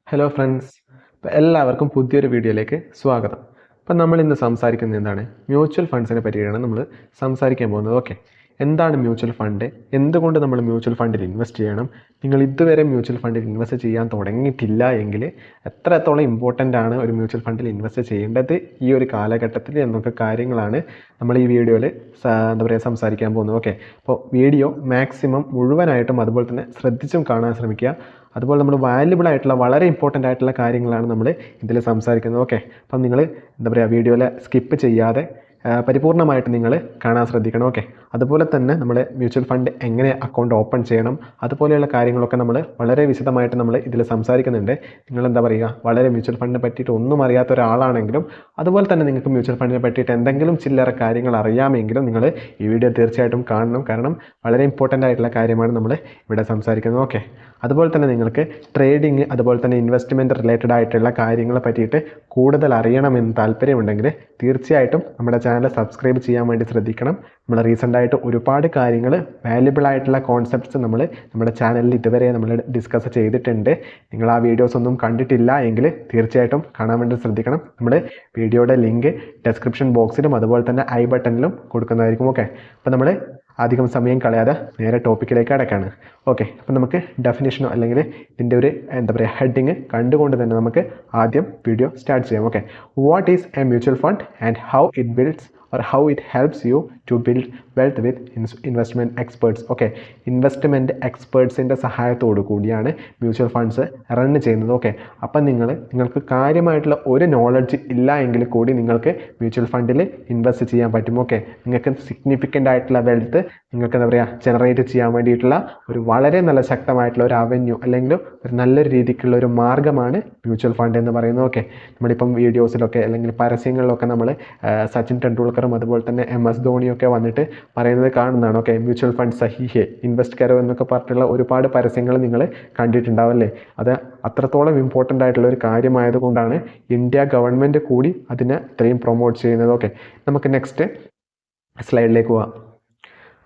Hello friends, അപ്പോൾ എല്ലാവർക്കും പുതിയൊരു വീഡിയോയിലേക്ക് സ്വാഗതം. അപ്പം നമ്മൾ ഇന്ന് സംസാരിക്കുന്നത് എന്താണ്? മ്യൂച്വൽ ഫണ്ട്സിനെ പറ്റിയാണ് നമ്മൾ സംസാരിക്കാൻ പോകുന്നത്. ഓക്കെ, എന്താണ് മ്യൂച്വൽ ഫണ്ട്? എന്തുകൊണ്ട് നമ്മൾ മ്യൂച്വൽ ഫണ്ടിൽ ഇൻവെസ്റ്റ് ചെയ്യണം? നിങ്ങൾ ഇതുവരെ മ്യൂച്വൽ ഫണ്ടിൽ ഇൻവെസ്റ്റ് ചെയ്യാൻ തുടങ്ങിയിട്ടില്ല എങ്കിൽ എത്രത്തോളം ഇമ്പോർട്ടൻ്റ് ആണ് ഒരു മ്യൂച്വൽ ഫണ്ടിൽ ഇൻവെസ്റ്റ് ചെയ്യേണ്ടത് ഈ ഒരു കാലഘട്ടത്തിൽ എന്നൊക്കെ കാര്യങ്ങളാണ് നമ്മൾ ഈ വീഡിയോയിൽ എന്താ പറയുക സംസാരിക്കാൻ പോകുന്നത്. ഓക്കെ, അപ്പോൾ വീഡിയോ മാക്സിമം മുഴുവനായിട്ടും അതുപോലെ തന്നെ ശ്രദ്ധിച്ചും കാണാൻ ശ്രമിക്കുക. അതുപോലെ നമ്മൾ വാല്യുബിൾ ആയിട്ടുള്ള വളരെ ഇമ്പോർട്ടൻ്റ് ആയിട്ടുള്ള കാര്യങ്ങളാണ് നമ്മൾ ഇതിൽ സംസാരിക്കുന്നത്. ഓക്കെ, അപ്പം നിങ്ങൾ എന്താ പറയുക വീഡിയോയിൽ സ്കിപ്പ് ചെയ്യാതെ പരിപൂർണമായിട്ട് നിങ്ങൾ കാണാൻ ശ്രദ്ധിക്കണം. ഓക്കെ, അതുപോലെ തന്നെ നമ്മൾ മ്യൂച്വൽ ഫണ്ട് എങ്ങനെ അക്കൗണ്ട് ഓപ്പൺ ചെയ്യണം അതുപോലെയുള്ള കാര്യങ്ങളൊക്കെ നമ്മൾ വളരെ വിശദമായിട്ട് നമ്മൾ ഇതിൽ സംസാരിക്കുന്നുണ്ട്. നിങ്ങൾ എന്താ പറയുക വളരെ മ്യൂച്വൽ ഫണ്ടിനെ പറ്റിയിട്ട് ഒന്നും അറിയാത്ത ഒരാളാണെങ്കിലും അതുപോലെ തന്നെ നിങ്ങൾക്ക് മ്യൂച്വൽ ഫണ്ടിനെ പറ്റിയിട്ട് എന്തെങ്കിലും ചില്ലറ കാര്യങ്ങൾ അറിയാമെങ്കിലും നിങ്ങൾ ഈ വീഡിയോ തീർച്ചയായിട്ടും കാണണം. കാരണം വളരെ ഇമ്പോർട്ടൻ്റ് ആയിട്ടുള്ള കാര്യമാണ് നമ്മൾ ഇവിടെ സംസാരിക്കുന്നത്. ഓക്കെ, അതുപോലെ തന്നെ നിങ്ങൾക്ക് ട്രേഡിങ് അതുപോലെ തന്നെ ഇൻവെസ്റ്റ്മെൻറ്റ് റിലേറ്റഡ് ആയിട്ടുള്ള കാര്യങ്ങളെ പറ്റിയിട്ട് കൂടുതൽ അറിയണമെന്ന് താല്പര്യമുണ്ടെങ്കിൽ തീർച്ചയായിട്ടും നമ്മുടെ ചാനൽ സബ്സ്ക്രൈബ് ചെയ്യാൻ വേണ്ടി ശ്രദ്ധിക്കണം. നമ്മൾ റീസെൻ്റായിട്ട് ഒരുപാട് കാര്യങ്ങൾ വാല്യുബിൾ ആയിട്ടുള്ള കോൺസെപ്റ്റ്സ് നമ്മൾ നമ്മുടെ ചാനലിൽ ഇതുവരെ നമ്മൾ ഡിസ്കസ് ചെയ്തിട്ടുണ്ട്. നിങ്ങൾ ആ വീഡിയോസ് ഒന്നും കണ്ടിട്ടില്ല എങ്കിൽ തീർച്ചയായിട്ടും കാണാൻ വേണ്ടി ശ്രദ്ധിക്കണം. നമ്മൾ വീഡിയോയുടെ ലിങ്ക് ഡിസ്ക്രിപ്ഷൻ ബോക്സിലും അതുപോലെ തന്നെ ഐ ബട്ടണിലും കൊടുക്കുന്നതായിരിക്കും. ഓക്കെ, അപ്പോൾ നമ്മൾ അധികം സമയം കളയാതെ നേരെ ടോപ്പിക്കിലേക്ക് അടക്കാണ്. ഓക്കെ, അപ്പം നമുക്ക് ഡെഫിനേഷനോ അല്ലെങ്കിൽ ഇതിൻ്റെ ഒരു എന്താ പറയുക ഹെഡിങ് കണ്ടുകൊണ്ട് തന്നെ നമുക്ക് ആദ്യം വീഡിയോ സ്റ്റാർട്ട് ചെയ്യാം. Okay, what is A mutual fund and how it builds or how it helps you to build wealth with investment experts. Okay, investment എക്സ്പേർട്സിൻ്റെ സഹായത്തോടു കൂടിയാണ് മ്യൂച്വൽ ഫണ്ട്സ് റൺ ചെയ്യുന്നത്. ഓക്കെ, അപ്പം നിങ്ങൾക്ക് കാര്യമായിട്ടുള്ള ഒരു നോളജ് ഇല്ല എങ്കിൽ കൂടി നിങ്ങൾക്ക് മ്യൂച്വൽ ഫണ്ടിൽ ഇൻവെസ്റ്റ് ചെയ്യാൻ പറ്റും. ഓക്കെ, നിങ്ങൾക്ക് സിഗ്നിഫിക്കൻ്റ് ആയിട്ടുള്ള വെൽത്ത് നിങ്ങൾക്ക് എന്താ പറയുക ജനറേറ്റ് ചെയ്യാൻ വേണ്ടിയിട്ടുള്ള ഒരു വളരെ നല്ല ശക്തമായിട്ടുള്ള ഒരു അവന്യൂ അല്ലെങ്കിൽ ഒരു നല്ലൊരു രീതിക്കുള്ള ഒരു മാർഗ്ഗമാണ് മ്യൂച്വൽ ഫണ്ട് എന്ന് പറയുന്നത്. ഓക്കെ, നമ്മളിപ്പം വീഡിയോസിലൊക്കെ അല്ലെങ്കിൽ പരസ്യങ്ങളിലൊക്കെ നമ്മൾ സച്ചിൻ ടെണ്ടുൽക്കറും അതുപോലെ തന്നെ MS ധോണിയൊക്കെ വന്നിട്ട് പറയുന്നത് കാണുന്നതാണ്. ഓക്കെ, മ്യൂച്വൽ ഫണ്ട് സഹിഹേ ഇൻവെസ്റ്റ് കരോ എന്നൊക്കെ പറഞ്ഞിട്ടുള്ള ഒരുപാട് പരസ്യങ്ങൾ നിങ്ങൾ കണ്ടിട്ടുണ്ടാവും അല്ലേ? അത് അത്രത്തോളം ഇമ്പോർട്ടൻ്റ് ആയിട്ടുള്ള ഒരു കാര്യമായതുകൊണ്ടാണ് ഇന്ത്യ ഗവൺമെൻറ് കൂടി അതിനെ ഇത്രയും പ്രൊമോട്ട് ചെയ്യുന്നത്. ഓക്കെ, നമുക്ക് നെക്സ്റ്റ് സ്ലൈഡിലേക്ക് പോവാം.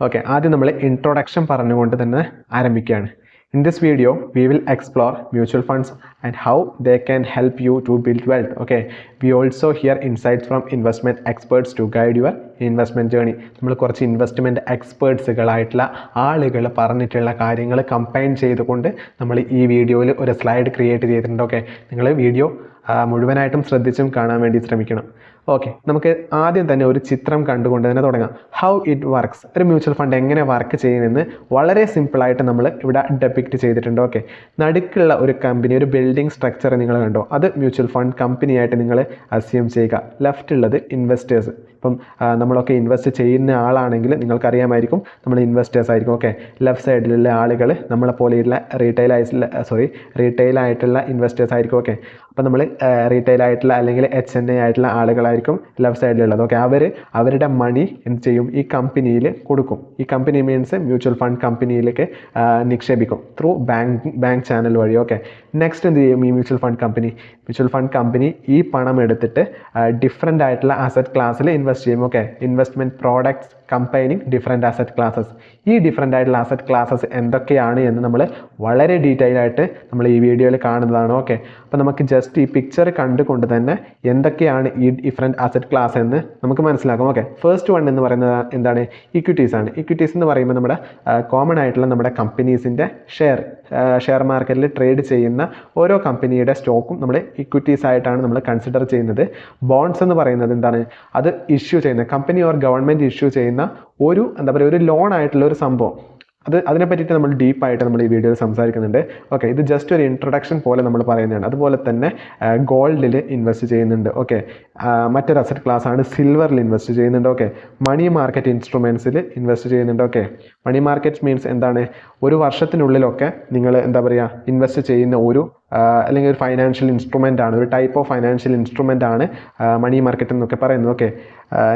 ഓക്കെ, ആദ്യം നമ്മൾ ഇൻട്രൊഡക്ഷൻ പറഞ്ഞുകൊണ്ട് തന്നെ ആരംഭിക്കുകയാണ്. In this video, we will explore mutual funds and how they can help you to build wealth. Okay, we also hear insights from investment experts to guide your investment journey. നമ്മൾ കുറച്ച് investment എക്സ്പേർട്സുകളായിട്ടുള്ള ആളുകൾ പറഞ്ഞിട്ടുള്ള കാര്യങ്ങൾ combine ചെയ്തുകൊണ്ട് നമ്മൾ ഈ വീഡിയോയിൽ ഒരു സ്ലൈഡ് ക്രിയേറ്റ് ചെയ്തിട്ടുണ്ട്. ഓക്കെ, നിങ്ങൾ വീഡിയോ മുഴുവനായിട്ടും ശ്രദ്ധിച്ചും കാണാൻ വേണ്ടി ശ്രമിക്കണം. ഓക്കെ, നമുക്ക് ആദ്യം തന്നെ ഒരു ചിത്രം കണ്ടുകൊണ്ട് തന്നെ തുടങ്ങാം. ഹൗ ഇറ്റ് വർക്ക്സ്, ഒരു മ്യൂച്വൽ ഫണ്ട് എങ്ങനെ വർക്ക് ചെയ്യുമെന്ന് വളരെ സിമ്പിളായിട്ട് നമ്മൾ ഇവിടെ ഡെപ്പിക്റ്റ് ചെയ്തിട്ടുണ്ട്. ഓക്കെ, നടുക്കുള്ള ഒരു കമ്പനി, ഒരു ബിൽഡിംഗ് സ്ട്രക്ചർ നിങ്ങൾ കണ്ടോ, അത് മ്യൂച്വൽ ഫണ്ട് കമ്പനിയായിട്ട് നിങ്ങൾ അസ്യൂം ചെയ്യുക. ലെഫ്റ്റ് ഉള്ളത് ഇൻവെസ്റ്റേഴ്സ്. ഇപ്പം നമ്മളൊക്കെ ഇൻവെസ്റ്റ് ചെയ്യുന്ന ആളാണെങ്കിൽ നിങ്ങൾക്കറിയാമായിരിക്കും നമ്മൾ ഇൻവെസ്റ്റേഴ്സ് ആയിരിക്കും. ഓക്കെ, ലെഫ്റ്റ് സൈഡിലുള്ള ആളുകൾ നമ്മളെ പോലെയുള്ള റീറ്റെയിൽ ആയിട്ടുള്ള ഇൻവെസ്റ്റേഴ്സ് ആയിരിക്കും. ഓക്കെ, അപ്പോൾ നമ്മൾ റീറ്റെയിൽ ആയിട്ടുള്ള അല്ലെങ്കിൽ HNA ആയിട്ടുള്ള ആളുകളായിരിക്കും ലെഫ്റ്റ് സൈഡിലുള്ളത്. ഓക്കെ, അവരുടെ മണി എന്ത് ചെയ്യും, ഈ കമ്പനിയിൽ കൊടുക്കും. ഈ കമ്പനി മീൻസ് മ്യൂച്വൽ ഫണ്ട് കമ്പനിയിലേക്ക് നിക്ഷേപിക്കും ത്രൂ ബാങ്ക് ചാനൽ വഴി. ഓക്കെ, നെക്സ്റ്റ് എന്ത് ചെയ്യും, ഈ മ്യൂച്വൽ ഫണ്ട് കമ്പനി ഈ പണം എടുത്തിട്ട് ഡിഫറെൻ്റ് ആയിട്ടുള്ള അസറ്റ് ക്ലാസ്സിൽ ഇൻവെസ്റ്റ് ചെയ്യും. Okay, investment products combining different asset classes. ഈ ഡിഫറെൻ്റ് ആയിട്ടുള്ള അസറ്റ് ക്ലാസ്സസ് എന്തൊക്കെയാണ് എന്ന് നമ്മൾ വളരെ ഡീറ്റെയിൽ ആയിട്ട് നമ്മൾ ഈ വീഡിയോയിൽ കാണുന്നതാണ്. ഓക്കെ, അപ്പോൾ നമുക്ക് ജസ്റ്റ് ഈ പിക്ചർ കണ്ടുകൊണ്ട് തന്നെ എന്തൊക്കെയാണ് ഈ ഡിഫറെൻറ്റ് അസറ്റ് ക്ലാസ് എന്ന് നമുക്ക് മനസ്സിലാക്കാം. ഓക്കെ, ഫസ്റ്റ് വൺ എന്ന് പറയുന്നത് എന്താണ്, ഇക്വിറ്റീസ് ആണ്. ഇക്വിറ്റീസ് എന്ന് പറയുമ്പോൾ നമ്മുടെ കോമൺ ആയിട്ടുള്ള നമ്മുടെ കമ്പനീസിൻ്റെ ഷെയർ മാർക്കറ്റിൽ ട്രേഡ് ചെയ്യുന്ന ഓരോ കമ്പനിയുടെ സ്റ്റോക്കും നമ്മൾ ഇക്വിറ്റീസ് ആയിട്ടാണ് നമ്മൾ കൺസിഡർ ചെയ്യുന്നത്. ബോണ്ട്സ് എന്ന് പറയുന്നത് എന്താണ്, അത് ഇഷ്യൂ ചെയ്യുന്ന കമ്പനി ഓർ ഗവൺമെൻറ് ഇഷ്യൂ ചെയ്യുന്ന ഒരു എന്താ പറയുക ഒരു ലോൺ ആയിട്ടുള്ള ഒരു സംഭവം. അതിനെ പറ്റിയിട്ട് നമ്മൾ ഡീപ്പായിട്ട് നമ്മൾ ഈ വീഡിയോയിൽ സംസാരിക്കുന്നുണ്ട്. ഓക്കെ, ഇത് ജസ്റ്റ് ഒരു ഇൻട്രൊഡക്ഷൻ പോലെ നമ്മൾ പറയുന്നതാണ്. അതുപോലെ തന്നെ ഗോൾഡിൽ ഇൻവെസ്റ്റ് ചെയ്യുന്നുണ്ട്. ഓക്കെ, മറ്റൊരു അസറ്റ് ക്ലാസ് ആണ് സിൽവറിൽ ഇൻവെസ്റ്റ് ചെയ്യുന്നുണ്ട്. ഓക്കെ, മണി മാർക്കറ്റ് ഇൻസ്ട്രുമെൻറ്റ്സിൽ ഇൻവെസ്റ്റ് ചെയ്യുന്നുണ്ട്. ഓക്കെ, മണി മാർക്കറ്റ് മീൻസ് എന്താണ്, ഒരു വർഷത്തിനുള്ളിലൊക്കെ നിങ്ങൾ എന്താ പറയുക ഇൻവെസ്റ്റ് ചെയ്യുന്ന അല്ലെങ്കിൽ ഒരു ഫൈനാൻഷ്യൽ ഇൻസ്ട്രുമെൻ്റ് ആണ്, ഒരു ടൈപ്പ് ഓഫ് ഫൈനാൻഷ്യൽ ഇൻസ്ട്രുമെൻ്റ് ആണ് മണി മാർക്കറ്റ് എന്നൊക്കെ പറയുന്നത്. ഓക്കെ,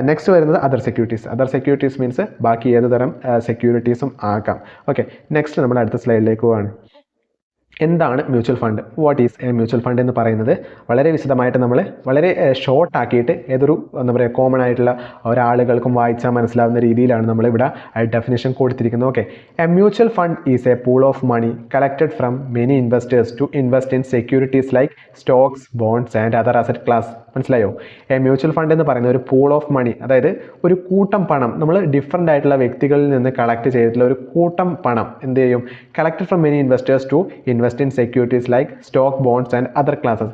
നെക്സ്റ്റ് വരുന്നത് അതർ സെക്യൂരിറ്റീസ് മീൻസ് ബാക്കി ഏത് തരം സെക്യൂരിറ്റീസും ആക്കാം. ഓക്കെ, നെക്സ്റ്റ് നമ്മൾ അടുത്ത സ്ലൈഡിലേക്ക് പോവാണ്. എന്താണ് mutual fund, what is A mutual fund എന്ന് പറയുന്നത് വളരെ വിശദമായിട്ട് നമ്മൾ വളരെ ഷോർട്ട് ആക്കിയിട്ട് ഏതൊരു എന്താ പറയുക കോമൺ ആയിട്ടുള്ള ഒരാളുകൾക്കും വായിച്ചാൽ മനസ്സിലാവുന്ന രീതിയിലാണ് നമ്മളിവിടെ ഡെഫിനേഷൻ കൊടുത്തിരിക്കുന്നത്. Okay, a mutual fund is a pool of money collected from many investors to invest in securities like stocks, bonds and other asset class. മനസ്സിലായോ? എ മ്യൂച്വൽ ഫണ്ട് എന്ന് പറയുന്ന ഒരു പൂൾ ഓഫ് മണി, അതായത് ഒരു കൂട്ടം പണം, നമ്മൾ ഡിഫറെൻ്റ് ആയിട്ടുള്ള വ്യക്തികളിൽ നിന്ന് കളക്ട് ചെയ്തിട്ടുള്ള ഒരു കൂട്ടം പണം എന്ത് ചെയ്യും, collected from many investors to invest in securities like stock, bonds and other classes.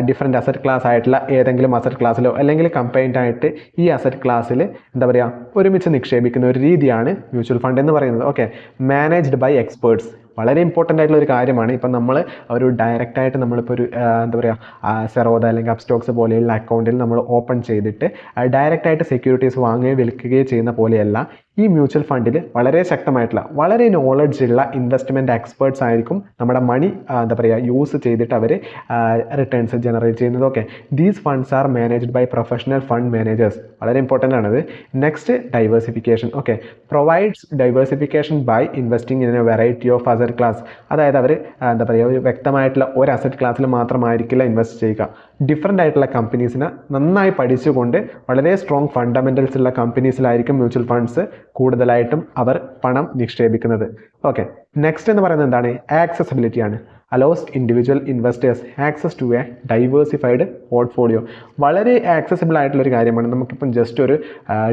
Different asset class ആയിട്ടുള്ള ഏതെങ്കിലും അസറ്റ് ക്ലാസ്സിലോ അല്ലെങ്കിൽ കമ്പൈൻഡ് ആയിട്ട് ഈ അസറ്റ് ക്ലാസ്സിൽ എന്താ പറയുക ഒരുമിച്ച് നിക്ഷേപിക്കുന്ന ഒരു രീതിയാണ് മ്യൂച്വൽ ഫണ്ട് എന്ന് പറയുന്നത്. Okay, managed by experts. വളരെ ഇമ്പോർട്ടൻ്റ് ആയിട്ടുള്ള ഒരു കാര്യമാണ്. ഇപ്പം നമ്മൾ ഒരു ഡയറക്റ്റായിട്ട് നമ്മളിപ്പോൾ ഒരു എന്താ പറയുക സെറോദ അല്ലെങ്കിൽ അപ്സ്റ്റോക്സ് പോലെയുള്ള അക്കൗണ്ടിൽ നമ്മൾ ഓപ്പൺ ചെയ്തിട്ട് ഡയറക്റ്റായിട്ട് സെക്യൂരിറ്റീസ് വാങ്ങുകയോ വിൽക്കുകയോ ചെയ്യുന്ന പോലെയല്ല. ഈ മ്യൂച്വൽ ഫണ്ടിൽ വളരെ ശക്തമായിട്ടുള്ള വളരെ നോളജ് ഉള്ള ഇൻവെസ്റ്റ്മെൻറ്റ് എക്സ്പേർട്സ് ആയിരിക്കും നമ്മുടെ മണി എന്താ പറയുക യൂസ് ചെയ്തിട്ട് അവർ റിട്ടേൺസ് ജനറേറ്റ് ചെയ്യുന്നത്. Okay, these funds are managed by professional fund managers. വളരെ ഇമ്പോർട്ടൻ്റ് ആണത്. Next, diversification. Okay, provides diversification by investing in a variety of asset class. അതായത് അവർ എന്താ പറയുക ഒരു വ്യക്തമായിട്ടുള്ള ഒരു അസറ്റ് ക്ലാസ്സിൽ മാത്രമായിരിക്കില്ല ഇൻവെസ്റ്റ് ചെയ്യുക. ഡിഫറെൻ്റ് ആയിട്ടുള്ള കമ്പനീസിനെ നന്നായി പഠിച്ചുകൊണ്ട് വളരെ സ്ട്രോങ് ഫണ്ടമെൻറ്റൽസ് ഉള്ള കമ്പനീസിലായിരിക്കും മ്യൂച്വൽ ഫണ്ട്സ് കൂടുതലായിട്ടും അവർ പണം നിക്ഷേപിക്കുന്നത്. ഓക്കെ, നെക്സ്റ്റ് എന്ന് പറയുന്നത് എന്താണ്, ആക്സസിബിലിറ്റി ആണ്. Allows individual investors access to a diversified portfolio. വളരെ ആക്സസിബിൾ ആയിട്ടുള്ളൊരു കാര്യമാണ്. നമുക്കിപ്പം ജസ്റ്റ് ഒരു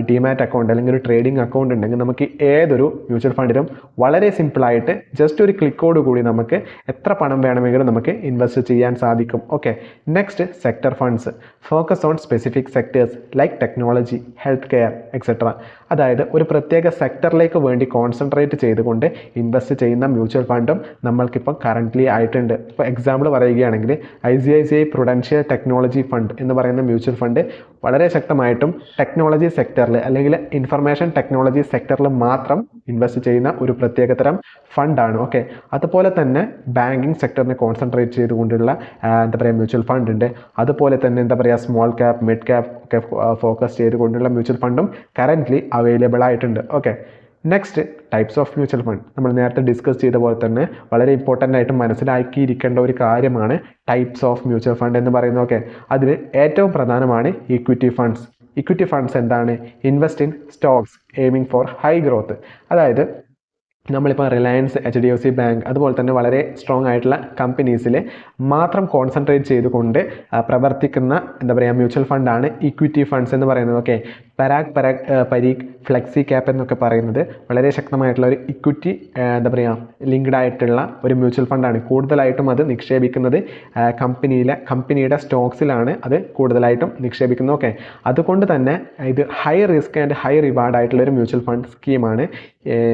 ഡിമാറ്റ് അക്കൗണ്ട് അല്ലെങ്കിൽ ഒരു ട്രേഡിംഗ് അക്കൗണ്ട് ഉണ്ടെങ്കിൽ നമുക്ക് ഏതൊരു മ്യൂച്വൽ ഫണ്ടിലും വളരെ സിമ്പിളായിട്ട് ജസ്റ്റ് ഒരു ക്ലിക്കോട് കൂടി നമുക്ക് എത്ര പണം വേണമെങ്കിലും നമുക്ക് ഇൻവെസ്റ്റ് ചെയ്യാൻ സാധിക്കും. Okay, next, sector funds focus on specific sectors like technology, health care etcetera. അതായത് ഒരു പ്രത്യേക സെക്ടറിലേക്ക് വേണ്ടി കോൺസെൻട്രേറ്റ് ചെയ്തുകൊണ്ട് ഇൻവെസ്റ്റ് ചെയ്യുന്ന മ്യൂച്വൽ ഫണ്ടും നമ്മൾക്കിപ്പം കറൻ്റ്ലി ആയിട്ടുണ്ട്. ഇപ്പോൾ എക്സാമ്പിൾ പറയുകയാണെങ്കിൽ ICICI പ്രൊഡൻഷ്യൽ ടെക്നോളജി ഫണ്ട് എന്ന് പറയുന്ന മ്യൂച്വൽ ഫണ്ട് വളരെ ശക്തമായിട്ടും ടെക്നോളജി സെക്ടറിൽ അല്ലെങ്കിൽ ഇൻഫർമേഷൻ ടെക്നോളജി സെക്ടറിൽ മാത്രം ഇൻവെസ്റ്റ് ചെയ്യുന്ന ഒരു പ്രത്യേകതരം ഫണ്ടാണ്. ഓക്കെ, അതുപോലെ തന്നെ ബാങ്കിങ് സെക്ടറിനെ കോൺസെൻട്രേറ്റ് ചെയ്തുകൊണ്ടുള്ള എന്താ പറയുക മ്യൂച്വൽ ഫണ്ട് ഉണ്ട്. അതുപോലെ തന്നെ എന്താ പറയുക സ്മോൾ ക്യാപ്പ്, മിഡ് ക്യാപ്പ് ഒക്കെ ഫോക്കസ് ചെയ്തുകൊണ്ടുള്ള മ്യൂച്വൽ ഫണ്ടും കറൻ്റ്ലി അവൈലബിൾ ആയിട്ടുണ്ട്. Okay, next, types of mutual fund. നമ്മൾ നേരത്തെ ഡിസ്കസ് ചെയ്ത പോലെ തന്നെ വളരെ ഇമ്പോർട്ടൻ്റ് ആയിട്ട് മനസ്സിലാക്കിയിരിക്കേണ്ട ഒരു കാര്യമാണ് ടൈപ്സ് ഓഫ് മ്യൂച്വൽ ഫണ്ട് എന്ന് പറയുന്നത്. ഓക്കെ, അതിൽ ഏറ്റവും പ്രധാനമാണ് ഇക്വിറ്റി ഫണ്ട്സ്. ഇക്വിറ്റി ഫണ്ട്സ് എന്താണ്, invest in stocks aiming for high growth. അതായത് നമ്മളിപ്പോൾ റിലയൻസ്, HDFC ബാങ്ക് അതുപോലെ തന്നെ വളരെ സ്ട്രോങ് ആയിട്ടുള്ള കമ്പനീസിൽ മാത്രം കോൺസെൻട്രേറ്റ് ചെയ്തുകൊണ്ട് പ്രവർത്തിക്കുന്ന എന്താ പറയുക മ്യൂച്വൽ ഫണ്ടാണ് ഇക്വിറ്റി ഫണ്ട്സ് എന്ന് പറയുന്നത്. ഓക്കെ, പരീഖ്, ഫ്ലെക്സി ക്യാപ്പ് എന്നൊക്കെ പറയുന്നത് വളരെ ശക്തമായിട്ടുള്ള ഒരു ഇക്വിറ്റി എന്താ പറയുക ലിങ്ക്ഡ് ആയിട്ടുള്ള ഒരു മ്യൂച്വൽ ഫണ്ടാണ്. കൂടുതലായിട്ടും അത് നിക്ഷേപിക്കുന്നത് കമ്പനിയുടെ സ്റ്റോക്സിലാണ് അത് കൂടുതലായിട്ടും നിക്ഷേപിക്കുന്നത്. ഓക്കെ, അതുകൊണ്ട് തന്നെ ഇത് high risk and high reward ആയിട്ടുള്ള ഒരു മ്യൂച്വൽ ഫണ്ട് സ്കീമാണ്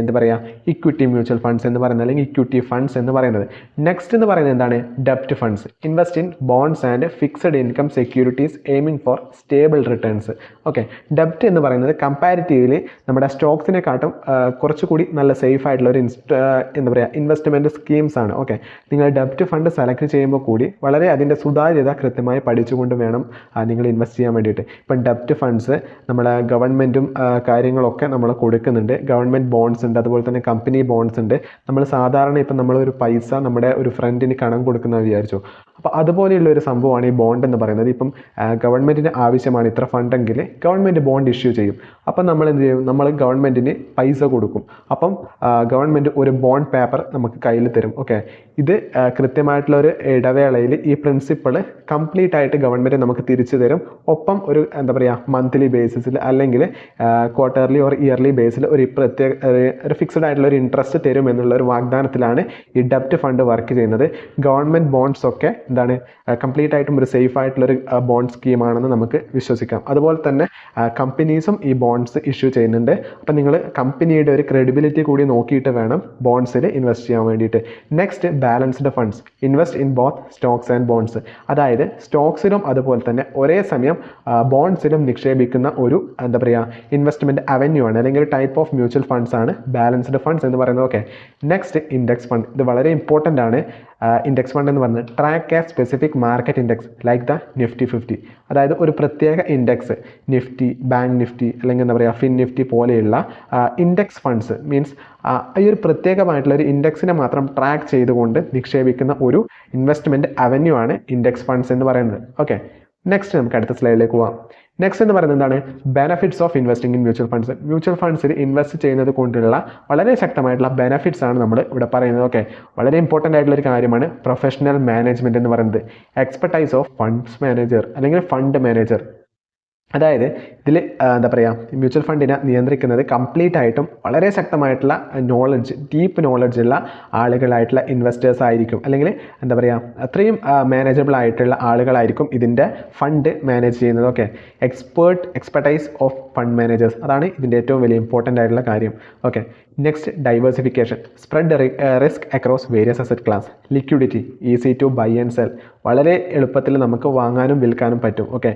എന്താ പറയുക ഇക്വിറ്റി മ്യൂച്വൽ ഫണ്ട്സ് എന്ന് പറയുന്നത് അല്ലെങ്കിൽ ഇക്വിറ്റി ഫണ്ട്സ് എന്ന് പറയുന്നത്. നെക്സ്റ്റ് എന്ന് പറയുന്നത് എന്താണ്, ഡെപ്റ്റ് funds invest in bonds and fixed income securities aiming for stable returns. Okay, ഡെപ്റ്റ് എന്ന് പറയുന്നത് കമ്പാരിറ്റീവ്ലി നമ്മുടെ സ്റ്റോക്സിനെക്കാട്ടും കുറച്ചുകൂടി നല്ല സേഫ് ആയിട്ടുള്ള ഒരു എന്താ പറയുക ഇൻവെസ്റ്റ്മെൻറ്റ് സ്കീംസ് ആണ്. ഓക്കെ, നിങ്ങൾ ഡെപ്റ്റ് ഫണ്ട് സെലക്ട് ചെയ്യുമ്പോൾ കൂടി വളരെ അതിൻ്റെ സുതാര്യത കൃത്യമായി പഠിച്ചുകൊണ്ട് വേണം നിങ്ങൾ ഇൻവെസ്റ്റ് ചെയ്യാൻ വേണ്ടിയിട്ട്. ഇപ്പം ഡെപ്റ്റ് ഫണ്ട്സ് നമ്മളെ ഗവൺമെൻറ്റും കാര്യങ്ങളൊക്കെ നമ്മൾ കൊടുക്കുന്നുണ്ട്. ഗവൺമെൻറ് ബോണ്ട്സ് ഉണ്ട്, അതുപോലെ തന്നെ കമ്പനി ബോണ്ട്സ് ഉണ്ട്. നമ്മൾ സാധാരണ ഇപ്പം നമ്മളൊരു പൈസ നമ്മുടെ ഒരു ഫ്രണ്ടിന് കടം കൊടുക്കുന്നത് വിചാരിച്ചു. അപ്പോൾ അതുപോലെയുള്ള ഒരു സംഭവമാണ് ഈ ബോണ്ട് എന്ന് പറയുന്നത്. ഇപ്പം ഗവൺമെൻറ്റിന് ആവശ്യമാണ് ഇത്ര ഫണ്ടെങ്കിൽ ഗവൺമെൻറ് ബോണ്ട് ഇഷ്യൂ ചെയ്യും. അപ്പം നമ്മൾ എന്ത് ചെയ്യും, നമ്മൾ ഗവൺമെൻറ്റിന് പൈസ കൊടുക്കും. അപ്പം ഗവൺമെൻറ് ഒരു ബോണ്ട് പേപ്പർ നമുക്ക് കയ്യിൽ തരും. ഓക്കെ, ഇത് കൃത്യമായിട്ടുള്ള ഒരു ഇടവേളയിൽ ഈ പ്രിൻസിപ്പിൾ കംപ്ലീറ്റ് ആയിട്ട് ഗവൺമെൻറ് നമുക്ക് തിരിച്ചു തരും. ഒപ്പം ഒരു എന്താ പറയുക മന്ത്ലി ബേസിസിൽ അല്ലെങ്കിൽ ക്വാർട്ടർലി ഓർ ഇയർലി ബേസിൽ ഒരു പ്രത്യേക ഒരു ഫിക്സഡ് ആയിട്ടുള്ള ഒരു ഇൻട്രസ്റ്റ് തരും എന്നുള്ള ഒരു വാഗ്ദാനത്തിലാണ് ഈ ഡെപ്റ്റ് ഫണ്ട് വർക്ക് ചെയ്യുന്നത്. ഗവൺമെൻറ് ബോണ്ട്സ് ഒക്കെ എന്താണ് കംപ്ലീറ്റ് ആയിട്ടും ഒരു സേഫ് ആയിട്ടുള്ളൊരു ബോണ്ട് സ്കീമാണെന്ന് നമുക്ക് വിശ്വസിക്കാം. അതുപോലെ തന്നെ കമ്പനീസും ഈ ബോണ്ട്സ് ഇഷ്യൂ ചെയ്യുന്നുണ്ട്. അപ്പം നിങ്ങൾ കമ്പനിയുടെ ഒരു ക്രെഡിബിലിറ്റി കൂടി നോക്കിയിട്ട് വേണം ബോണ്ട്സിൽ ഇൻവെസ്റ്റ് ചെയ്യാൻ വേണ്ടിയിട്ട്. Next, balanced funds invest in both Stokes and bonds. അതായത് സ്റ്റോക്സിലും അതുപോലെ തന്നെ ഒരേ സമയം ബോണ്ട്സിലും നിക്ഷേപിക്കുന്ന ഒരു എന്താ പറയുക ഇൻവെസ്റ്റ്മെൻറ്റ് അവന്യൂ ആണ് അല്ലെങ്കിൽ ഒരു ടൈപ്പ് ഓഫ് മ്യൂച്വൽ ഫണ്ട്സ് ആണ് ബാലൻസ്ഡ് ഫണ്ട്സ് എന്ന് പറയുന്നത്. Okay, next, index fund. ഇത് വളരെ ഇമ്പോർട്ടൻ്റ് ആണ്. ഇൻഡെക്സ് ഫണ്ട് എന്ന് പറഞ്ഞത് track A specific market index like the Nifty 50. അതായത് ഒരു പ്രത്യേക ഇൻഡെക്സ് നിഫ്റ്റി, ബാങ്ക് നിഫ്റ്റി അല്ലെങ്കിൽ എന്താ പറയുക ഫിൻ നിഫ്റ്റി പോലെയുള്ള ഇൻഡെക്സ് ഫണ്ട്സ് മീൻസ് ഈ ഒരു പ്രത്യേകമായിട്ടുള്ള ഒരു ഇൻഡെക്സിനെ മാത്രം ട്രാക്ക് ചെയ്തുകൊണ്ട് നിക്ഷേപിക്കുന്ന ഒരു ഇൻവെസ്റ്റ്മെൻറ്റ് അവന്യൂ ആണ് ഇൻഡെക്സ് ഫണ്ട്സ് എന്ന് പറയുന്നത്. ഓക്കെ, നെക്സ്റ്റ് നമുക്ക് അടുത്ത സ്ലൈഡിലേക്ക് പോകാം. നെക്സ്റ്റ് എന്ന് പറയുന്നത് എന്താണ്? Benefits of investing in mutual funds. Mutual ഫണ്ട്സിൽ ഇൻവെസ്റ്റ് ചെയ്യുന്നത് കൊണ്ടുള്ള വളരെ ശക്തമായിട്ടുള്ള ബെനഫിറ്റ്സ് ആണ് നമ്മൾ ഇവിടെ പറയുന്നത്. ഓക്കെ, വളരെ ഇമ്പോർട്ടൻ്റ് ആയിട്ടുള്ള ഒരു കാര്യമാണ് പ്രൊഫഷണൽ മാനേജ്മെൻറ്റ് എന്ന് പറയുന്നത്. എക്സ്പെർട്ടൈസ് ഓഫ് ഫണ്ട്സ് മാനേജർ അല്ലെങ്കിൽ ഫണ്ട് മാനേജർ. അതായത് ഇതിൽ എന്താ പറയുക, മ്യൂച്വൽ ഫണ്ടിനെ നിയന്ത്രിക്കുന്നത് കംപ്ലീറ്റ് ആയിട്ടും വളരെ ശക്തമായിട്ടുള്ള നോളജ്, ഡീപ്പ് നോളജ് ഉള്ള ആളുകളായിട്ടുള്ള ഇൻവെസ്റ്റേഴ്സ് ആയിരിക്കും, അല്ലെങ്കിൽ എന്താ പറയുക അത്രയും മാനേജബിൾ ആയിട്ടുള്ള ആളുകളായിരിക്കും ഇതിൻ്റെ ഫണ്ട് മാനേജ് ചെയ്യുന്നത്. Okay, expertise of fund managers, അതാണ് ഇതിൻ്റെ ഏറ്റവും വലിയ ഇമ്പോർട്ടൻ്റ് ആയിട്ടുള്ള കാര്യം. Okay, next diversification, spread risk across various asset class, liquidity, easy to buy and sell, വളരെ എളുപ്പത്തിൽ നമുക്ക് വാങ്ങാനും വിൽക്കാനും പറ്റും. ഓക്കെ,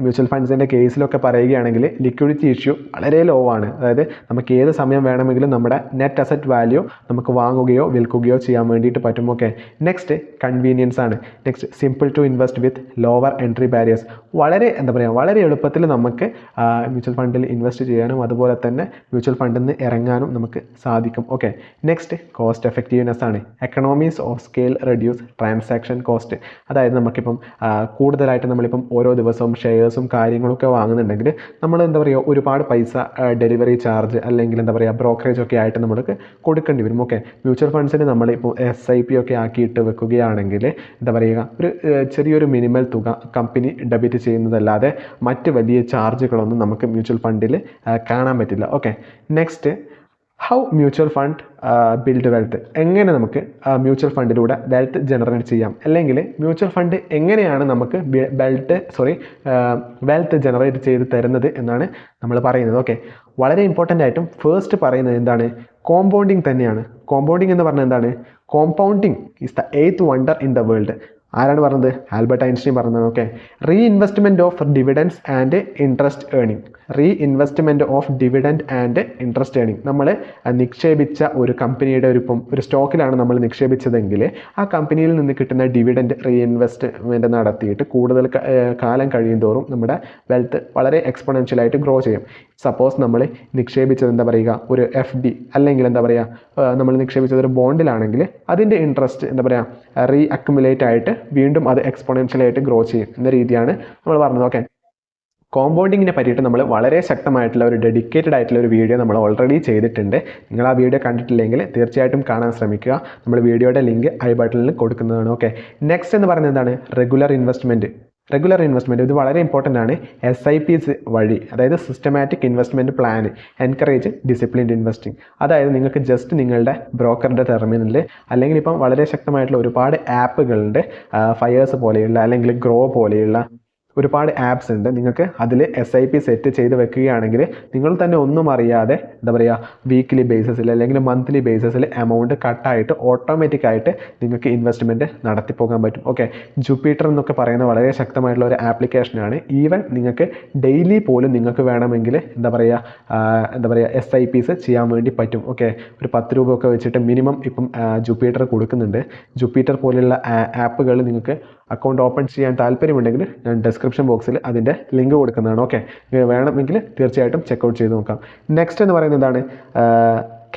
മ്യൂച്വൽ ഫണ്ട്സിൻ്റെ കേസിലൊക്കെ പറയുകയാണെങ്കിൽ ലിക്വിഡിറ്റി ഇഷ്യൂ വളരെ ലോ ആണ്. അതായത് നമുക്ക് ഏത് സമയം വേണമെങ്കിലും നമ്മുടെ നെറ്റ് അസറ്റ് വാല്യൂ നമുക്ക് വാങ്ങുകയോ വിൽക്കുകയോ ചെയ്യാൻ വേണ്ടിയിട്ട് പറ്റും. ഓക്കെ, നെക്സ്റ്റ് കൺവീനിയൻസ് ആണ്. Next simple to invest with lower entry barriers, വളരെ എന്താ പറയുക വളരെ എളുപ്പത്തിൽ നമുക്ക് മ്യൂച്വൽ ഫണ്ടിൽ ഇൻവെസ്റ്റ് ചെയ്യാനും അതുപോലെ തന്നെ മ്യൂച്വൽ ഫണ്ടിൽ നിന്ന് ഇറങ്ങാനും നമുക്ക് സാധിക്കും. ഓക്കെ, നെക്സ്റ്റ് കോസ്റ്റ് എഫക്റ്റീവ്നെസ് ആണ്. Economies of scale reduce transaction cost. അതായത് നമുക്കിപ്പം കൂടുതലായിട്ട് നമ്മളിപ്പം ഓരോ ദിവസവും ഷെയർസും കാര്യങ്ങളൊക്കെ വാങ്ങുന്നുണ്ടെങ്കിൽ നമ്മൾ എന്താ പറയുക ഒരുപാട് പൈസ ഡെലിവറി ചാർജ് അല്ലെങ്കിൽ എന്താ പറയുക ബ്രോക്കറേജ് ഒക്കെ ആയിട്ട് നമ്മൾക്ക് കൊടുക്കേണ്ടി വരും. ഓക്കെ, മ്യൂച്വൽ ഫണ്ട്സിന് നമ്മളിപ്പോൾ SIP ഒക്കെ ആക്കിയിട്ട് വെക്കുകയാണെങ്കിൽ എന്താ പറയുക ഒരു ചെറിയൊരു മിനിമൽ തുക കമ്പനി ഡെബിറ്റ് ചെയ്യുന്നതല്ലാതെ മറ്റ് വലിയ ചാർജുകളൊന്നും നമുക്ക് മ്യൂച്വൽ ഫണ്ടിൽ കാണാൻ പറ്റില്ല. Okay, next how mutual fund build wealth. എങ്ങനെ നമുക്ക് മ്യൂച്വൽ ഫണ്ടിലൂടെ വെൽത്ത് ജനറേറ്റ് ചെയ്യാം, അല്ലെങ്കിൽ മ്യൂച്വൽ ഫണ്ട് എങ്ങനെയാണ് നമുക്ക് വെൽത്ത് ജനറേറ്റ് ചെയ്ത് തരുന്നത് എന്നാണ് നമ്മൾ പറയുന്നത്. ഓക്കെ, വളരെ ഇമ്പോർട്ടൻ്റ് ആയിട്ടും ഫസ്റ്റ് പറയുന്നത് എന്താണ്? കോമ്പൗണ്ടിങ് തന്നെയാണ്. കോമ്പൗണ്ടിങ് എന്ന് പറഞ്ഞാൽ എന്താണ്? Compounding is the 8th wonder in the world. ആരാണ് പറഞ്ഞത്? ആൽബർട്ട് ഐൻസ്റ്റീൻ പറഞ്ഞത്. Okay, reinvestment of dividends and interest earning. Reinvestment of dividend and interest earning. നമ്മൾ നിക്ഷേപിച്ച ഒരു കമ്പനിയുടെ ഒരു സ്റ്റോക്കിലാണ് നമ്മൾ നിക്ഷേപിച്ചതെങ്കിൽ ആ കമ്പനിയിൽ നിന്ന് കിട്ടുന്ന ഡിവിഡൻഡ് റീഇൻവെസ്റ്റ്മെൻറ്റ് നടത്തിയിട്ട് കൂടുതൽ കാലം കഴിയുന്തോറും നമ്മുടെ വെൽത്ത് വളരെ എക്സ്പോണൻഷ്യലായിട്ട് ഗ്രോ ചെയ്യും. സപ്പോസ് നമ്മൾ നിക്ഷേപിച്ചത് എന്താ പറയുക ഒരു FD അല്ലെങ്കിൽ എന്താ പറയുക നമ്മൾ നിക്ഷേപിച്ചത് ഒരു ബോണ്ടിലാണെങ്കിൽ അതിൻ്റെ ഇൻട്രസ്റ്റ് എന്താ പറയുക റീ അക്യുമുലേറ്റ് ആയിട്ട് വീണ്ടും അത് എക്സ്പോണൻഷ്യലായിട്ട് ഗ്രോ ചെയ്യും എന്ന രീതിയാണ് നമ്മൾ പറഞ്ഞത്. ഓക്കെ, കോമ്പൗണ്ടിങ്ങിനെ പറ്റിയിട്ട് നമ്മൾ വളരെ ശക്തമായിട്ടുള്ള ഒരു ഡെഡിക്കേറ്റഡ് ആയിട്ടുള്ള ഒരു വീഡിയോ നമ്മൾ ഓൾറെഡി ചെയ്തിട്ടുണ്ട്. നിങ്ങൾ ആ വീഡിയോ കണ്ടിട്ടില്ലെങ്കിൽ തീർച്ചയായിട്ടും കാണാൻ ശ്രമിക്കുക. നമ്മൾ വീഡിയോയുടെ ലിങ്ക് ഐ ബട്ടണിൽ കൊടുക്കുന്നതാണ്. ഓക്കെ, നെക്സ്റ്റ് എന്ന് പറയുന്നത് എന്താണ്? Regular investment. ഇത് വളരെ ഇമ്പോർട്ടൻ്റ് ആണ്. SIPs വഴി, അതായത് systematic investment plan encourage disciplined investing. അതായത് നിങ്ങൾക്ക് ജസ്റ്റ് നിങ്ങളുടെ ബ്രോക്കറിൻ്റെ ടെർമിനലിൽ അല്ലെങ്കിൽ ഇപ്പം വളരെ ശക്തമായിട്ടുള്ള ഒരുപാട് ആപ്പുകളുണ്ട്, ഫയേഴ്സ് പോലെയുള്ള അല്ലെങ്കിൽ ഗ്രോ പോലെയുള്ള ഒരുപാട് ആപ്സ് ഉണ്ട്. നിങ്ങൾക്ക് അതിൽ SIP സെറ്റ് ചെയ്ത് വെക്കുകയാണെങ്കിൽ നിങ്ങൾ തന്നെ ഒന്നും അറിയാതെ എന്താ പറയുക വീക്ക്ലി ബേസിസിൽ അല്ലെങ്കിൽ മന്ത്ലി ബേസിസിൽ എമൗണ്ട് കട്ടായിട്ട് ഓട്ടോമാറ്റിക്കായിട്ട് നിങ്ങൾക്ക് ഇൻവെസ്റ്റ്മെൻറ്റ് നടത്തിപ്പോകാൻ പറ്റും. ഓക്കെ, ജൂപ്പിറ്റർ എന്നൊക്കെ പറയുന്ന വളരെ ശക്തമായിട്ടുള്ള ഒരു ആപ്ലിക്കേഷനാണ്. ഈവൻ നിങ്ങൾക്ക് ഡെയിലി പോലും നിങ്ങൾക്ക് വേണമെങ്കിൽ എന്താ പറയുക SIPs ചെയ്യാൻ വേണ്ടി പറ്റും. ഓക്കെ, ഒരു 10 രൂപ ഒക്കെ വെച്ചിട്ട് മിനിമം ഇപ്പം ജൂപ്പിറ്റർ കൊടുക്കുന്നുണ്ട്. ജൂപ്പിറ്റർ പോലെയുള്ള ആപ്പുകൾ നിങ്ങൾക്ക് അക്കൗണ്ട് ഓപ്പൺ ചെയ്യാൻ താല്പര്യമുണ്ടെങ്കിൽ ഞാൻ ഡിസ്ക്രിപ്ഷൻ ബോക്സിൽ അതിൻ്റെ ലിങ്ക് കൊടുക്കുന്നതാണ്. ഓക്കെ, വേണമെങ്കിൽ തീർച്ചയായിട്ടും ചെക്കൗട്ട് ചെയ്ത് നോക്കാം. നെക്സ്റ്റ് എന്ന് പറയുന്നത് എന്താണ്?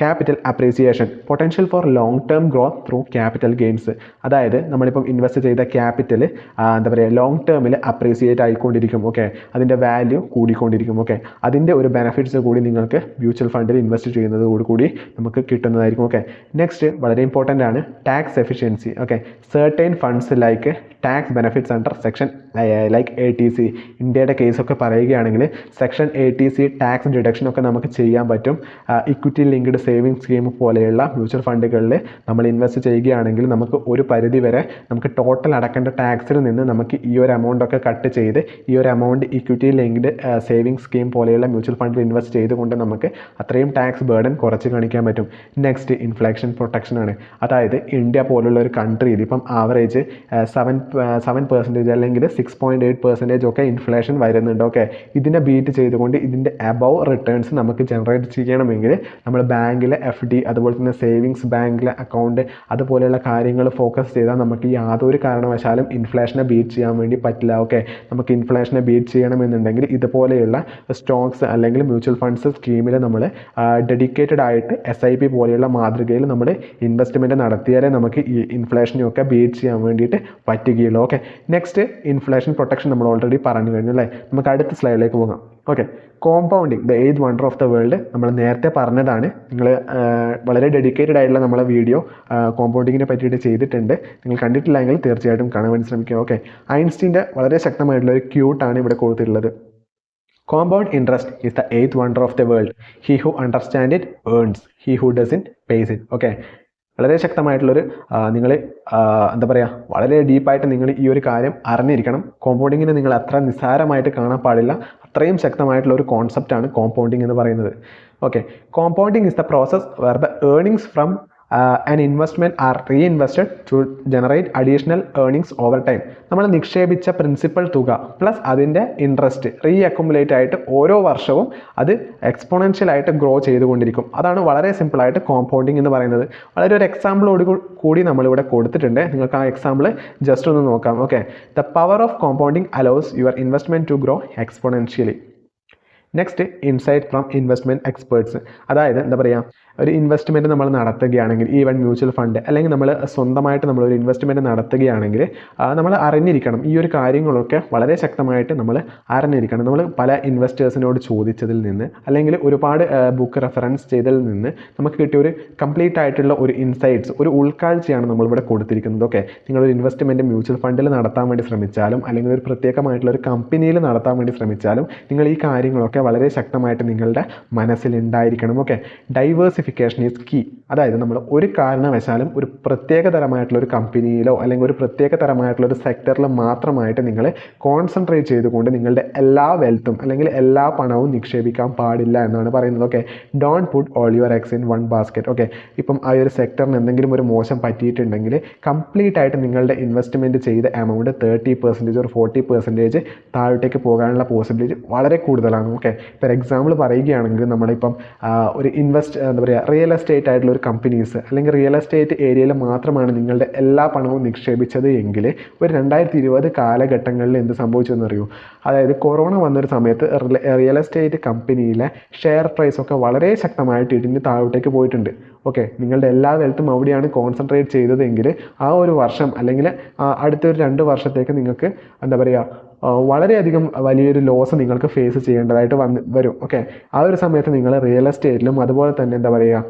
Capital appreciation, potential for long term growth through capital gains. അതായത് നമ്മളിപ്പം ഇൻവെസ്റ്റ് ചെയ്ത ക്യാപിറ്റൽ എന്താ പറയുക ലോങ് ടേമിൽ അപ്രീസിയേറ്റ് ആയിക്കൊണ്ടിരിക്കും. ഓക്കെ, അതിൻ്റെ വാല്യൂ കൂടിക്കൊണ്ടിരിക്കും. ഓക്കെ, അതിൻ്റെ ഒരു ബെനിഫിറ്റ്സ് കൂടി നിങ്ങൾക്ക് മ്യൂച്വൽ ഫണ്ടിൽ ഇൻവെസ്റ്റ് ചെയ്യുന്നതോടുകൂടി നമുക്ക് കിട്ടുന്നതായിരിക്കും. ഓക്കെ, നെക്സ്റ്റ് വളരെ ഇമ്പോർട്ടൻ്റ് ആണ് tax efficiency. Okay, certain funds like tax benefits under section like ATC. ഇന്ത്യയുടെ കേസൊക്കെ പറയുകയാണെങ്കിൽ സെക്ഷൻ ATC ടാക്സ് ഡിഡക്ഷൻ ഒക്കെ നമുക്ക് ചെയ്യാൻ പറ്റും. ഇക്വിറ്റി ലിങ്ക്ഡ് സേവിങ് സ്കീം പോലെയുള്ള മ്യൂച്വൽ ഫണ്ടുകളിൽ നമ്മൾ ഇൻവെസ്റ്റ് ചെയ്യുകയാണെങ്കിൽ നമുക്ക് ഒരു പരിധി വരെ നമുക്ക് ടോട്ടൽ അടക്കേണ്ട ടാക്സിൽ നിന്ന് നമുക്ക് ഈ ഒരു എമൗണ്ട് ഒക്കെ കട്ട് ചെയ്ത് ഈ ഒരു amount equity linked saving scheme പോലെയുള്ള മ്യൂച്വൽ ഫണ്ടിൽ ഇൻവെസ്റ്റ് ചെയ്തുകൊണ്ട് നമുക്ക് അത്രയും ടാക്സ് ബേർഡൻ കുറച്ച് കാണിക്കാൻ പറ്റും. നെക്സ്റ്റ് ഇൻഫ്ലേഷൻ പ്രൊട്ടക്ഷൻ ആണ്. അതായത് ഇന്ത്യ പോലുള്ള ഒരു കൺട്രിയിൽ ഇപ്പം ആവറേജ് 7% അല്ലെങ്കിൽ 6.8% ഒക്കെ ഇൻഫ്ലേഷൻ വരുന്നുണ്ട്. ഓക്കെ, ഇതിനെ ബീറ്റ് ചെയ്തുകൊണ്ട് ഇതിൻ്റെ അബവ് റിട്ടേൺസ് നമുക്ക് ജനറേറ്റ് ചെയ്യണമെങ്കിൽ നമ്മൾ ബാങ്ക് ബാങ്കിലെ FD അതുപോലെ തന്നെ സേവിങ്സ് ബാങ്കിലെ അക്കൗണ്ട് അതുപോലെയുള്ള കാര്യങ്ങൾ ഫോക്കസ് ചെയ്താൽ നമുക്ക് യാതൊരു കാരണവശാലും ഇൻഫ്ലേഷനെ ബീറ്റ് ചെയ്യാൻ വേണ്ടി പറ്റില്ല. ഓക്കെ, നമുക്ക് ഇൻഫ്ലേഷനെ ബീറ്റ് ചെയ്യണമെന്നുണ്ടെങ്കിൽ ഇതുപോലെയുള്ള സ്റ്റോക്സ് അല്ലെങ്കിൽ മ്യൂച്വൽ ഫണ്ട്സ് സ്കീമിൽ നമ്മൾ ഡെഡിക്കേറ്റഡ് ആയിട്ട് SIP പോലെയുള്ള മാതൃകയിൽ നമ്മൾ ഇൻവെസ്റ്റ്മെൻറ്റ് നടത്തിയാലേ നമുക്ക് ഈ ഇൻഫ്ലേഷനെയൊക്കെ ബീറ്റ് ചെയ്യാൻ വേണ്ടിയിട്ട് പറ്റുകയുള്ളൂ. ഓക്കെ, നെക്സ്റ്റ് ഇൻഫ്ലേഷൻ പ്രൊട്ടക്ഷൻ നമ്മൾ ഓൾറെഡി പറഞ്ഞു കഴിഞ്ഞു അല്ലേ. നമുക്ക് അടുത്ത സ്ലൈഡിലേക്ക് പോകാം. Okay, compounding the 8th wonder of the world നമ്മൾ നേരത്തെ പറഞ്ഞതാണ്. നിങ്ങൾ വളരെ ഡെഡിക്കേറ്റഡ് ആയിട്ടുള്ള നമ്മളെ വീഡിയോ കോമ്പൗണ്ടിങ്ങിനെ പറ്റിയിട്ട് ചെയ്തിട്ടുണ്ട്. നിങ്ങൾ കണ്ടിട്ടില്ലെങ്കിൽ തീർച്ചയായിട്ടും കാണാൻ വേണ്ടി ശ്രമിക്കുക. ഓക്കെ, ഐൻസ്റ്റീൻ്റെ വളരെ ശക്തമായിട്ടുള്ള ഒരു ക്യൂട്ടാണ് ഇവിടെ കൊടുത്തിട്ടുള്ളത്. Compound interest is the 8th wonder of the world. He who understands it earns. He who doesn't pays it. Okay. വളരെ ശക്തമായിട്ടുള്ളൊരു നിങ്ങൾ എന്താ പറയുക, വളരെ ഡീപ്പായിട്ട് നിങ്ങൾ ഈ ഒരു കാര്യം അറിഞ്ഞിരിക്കണം. കോമ്പൗണ്ടിങ്ങിനെ നിങ്ങൾ അത്ര നിസ്സാരമായിട്ട് കാണാൻ പാടില്ല. അത്രയും ശക്തമായിട്ടുള്ള ഒരു കോൺസെപ്റ്റാണ് കോമ്പൗണ്ടിങ് എന്ന് പറയുന്നത്. Okay, compounding is the process where the earnings from an investment are reinvested to generate additional earnings over time. നമ്മൾ നിക്ഷേപിച്ച പ്രിൻസിപ്പൽ തുക പ്ലസ് അതിൻ്റെ ഇൻട്രസ്റ്റ് റീഅക്യുമുലേറ്റ് ആയിട്ട് ഓരോ വർഷവും അത് എക്സ്പോണൻഷ്യൽ ആയിട്ട് ഗ്രോ ചെയ്തുകൊണ്ടിരിക്കും. അതാണ് വളരെ സിമ്പിളായിട്ട് കോമ്പൗണ്ടിങ് എന്ന് പറയുന്നത്. വളരെ ഒരു എക്സാമ്പിളോട് കൂടി നമ്മളിവിടെ കൊടുത്തിട്ടുണ്ട്. നിങ്ങൾക്ക് ആ എക്സാമ്പിൾ ജസ്റ്റ് ഒന്ന് നോക്കാം. Okay, the power of compounding allows your investment to grow exponentially. Next, insight from investment experts. അതായത് എന്താ പറയുക, ഒരു ഇൻവെസ്റ്റ്മെൻറ്റ് നമ്മൾ നടത്തുകയാണെങ്കിൽ, ഈവൻ മ്യൂച്വൽ ഫണ്ട് അല്ലെങ്കിൽ നമ്മൾ സ്വന്തമായിട്ട് നമ്മളൊരു ഇൻവെസ്റ്റ്മെൻറ്റ് നടത്തുകയാണെങ്കിൽ നമ്മൾ അറിഞ്ഞിരിക്കണം. ഈ ഒരു കാര്യങ്ങളൊക്കെ വളരെ ശക്തമായിട്ട് നമ്മൾ അറിഞ്ഞിരിക്കണം. നമ്മൾ പല ഇൻവെസ്റ്റേഴ്സിനോട് ചോദിച്ചതിൽ നിന്ന് അല്ലെങ്കിൽ ഒരുപാട് ബുക്ക് റെഫറൻസ് ചെയ്തതിൽ നിന്ന് നമുക്ക് കിട്ടിയ ഒരു കംപ്ലീറ്റ് ആയിട്ടുള്ള ഒരു ഇൻസൈറ്റ്സ്, ഒരു ഉൾക്കാഴ്ചയാണ് നമ്മളിവിടെ കൊടുത്തിരിക്കുന്നത്. ഓക്കെ, നിങ്ങളൊരു ഇൻവെസ്റ്റ്മെൻറ്റ് മ്യൂച്വൽ ഫണ്ടിൽ നടത്താൻ വേണ്ടി ശ്രമിച്ചാലും അല്ലെങ്കിൽ ഒരു പ്രത്യേകമായിട്ടുള്ള ഒരു കമ്പനിയിൽ നടത്താൻ വേണ്ടി ശ്രമിച്ചാലും നിങ്ങൾ ഈ കാര്യങ്ങളൊക്കെ വളരെ ശക്തമായിട്ട് നിങ്ങളുടെ മനസ്സിലുണ്ടായിരിക്കണം. Okay, diversification is key. അതായത് നമ്മൾ ഒരു കാരണവശാലും ഒരു പ്രത്യേക തരമായിട്ടുള്ള ഒരു കമ്പനിയിലോ അല്ലെങ്കിൽ ഒരു പ്രത്യേക തരമായിട്ടുള്ള ഒരു സെക്ടറിൽ മാത്രമായിട്ട് നിങ്ങൾ കോൺസെൻട്രേറ്റ് ചെയ്തുകൊണ്ട് നിങ്ങളുടെ എല്ലാ വെൽത്തും അല്ലെങ്കിൽ എല്ലാ പണവും നിക്ഷേപിക്കാൻ പാടില്ല എന്നാണ് പറയുന്നത്. Okay, don't put all your eggs in one basket. Okay, ഇപ്പം ആ ഒരു സെക്ടറിന് എന്തെങ്കിലും ഒരു മോശം പറ്റിയിട്ടുണ്ടെങ്കിൽ കംപ്ലീറ്റ് ആയിട്ട് നിങ്ങളുടെ ഇൻവെസ്റ്റ്മെൻറ്റ് ചെയ്ത എമൗണ്ട് 30% or 40% താഴോട്ടേക്ക് പോകാനുള്ള പോസിബിലിറ്റി വളരെ കൂടുതലാണ്. ഓക്കെ, ഫോർ എക്സാമ്പിൾ പറയുകയാണെങ്കിൽ നമ്മളിപ്പം ഒരു എന്താ പറയുക, റിയൽ എസ്റ്റേറ്റ് ആയിട്ടുള്ള ഒരു കമ്പനീസ് അല്ലെങ്കിൽ റിയൽ എസ്റ്റേറ്റ് ഏരിയയിൽ മാത്രമാണ് നിങ്ങളുടെ എല്ലാ പണവും നിക്ഷേപിച്ചത് എങ്കിൽ ഒരു 2020 കാലഘട്ടങ്ങളിൽ എന്ത് സംഭവിച്ചെന്നറിയൂ. അതായത് കൊറോണ വന്നൊരു സമയത്ത് റിയൽ എസ്റ്റേറ്റ് കമ്പനിയിലെ ഷെയർ പ്രൈസൊക്കെ വളരെ ശക്തമായിട്ട് ഇടിഞ്ഞ് താഴോട്ടേക്ക് പോയിട്ടുണ്ട്. ഓക്കെ, നിങ്ങളുടെ എല്ലാ വെൽത്തും അവിടെയാണ് കോൺസെൻട്രേറ്റ് ചെയ്തതെങ്കിൽ ആ ഒരു വർഷം അല്ലെങ്കിൽ അടുത്തൊരു 2 വർഷത്തേക്ക് നിങ്ങൾക്ക് എന്താ പറയുക, വളരെയധികം വലിയൊരു ലോസ് നിങ്ങൾക്ക് ഫേസ് ചെയ്യേണ്ടതായിട്ട് വരും. ഓക്കെ, ആ ഒരു സമയത്ത് നിങ്ങൾ റിയൽ എസ്റ്റേറ്റിലും അതുപോലെ തന്നെ എന്താ പറയുക,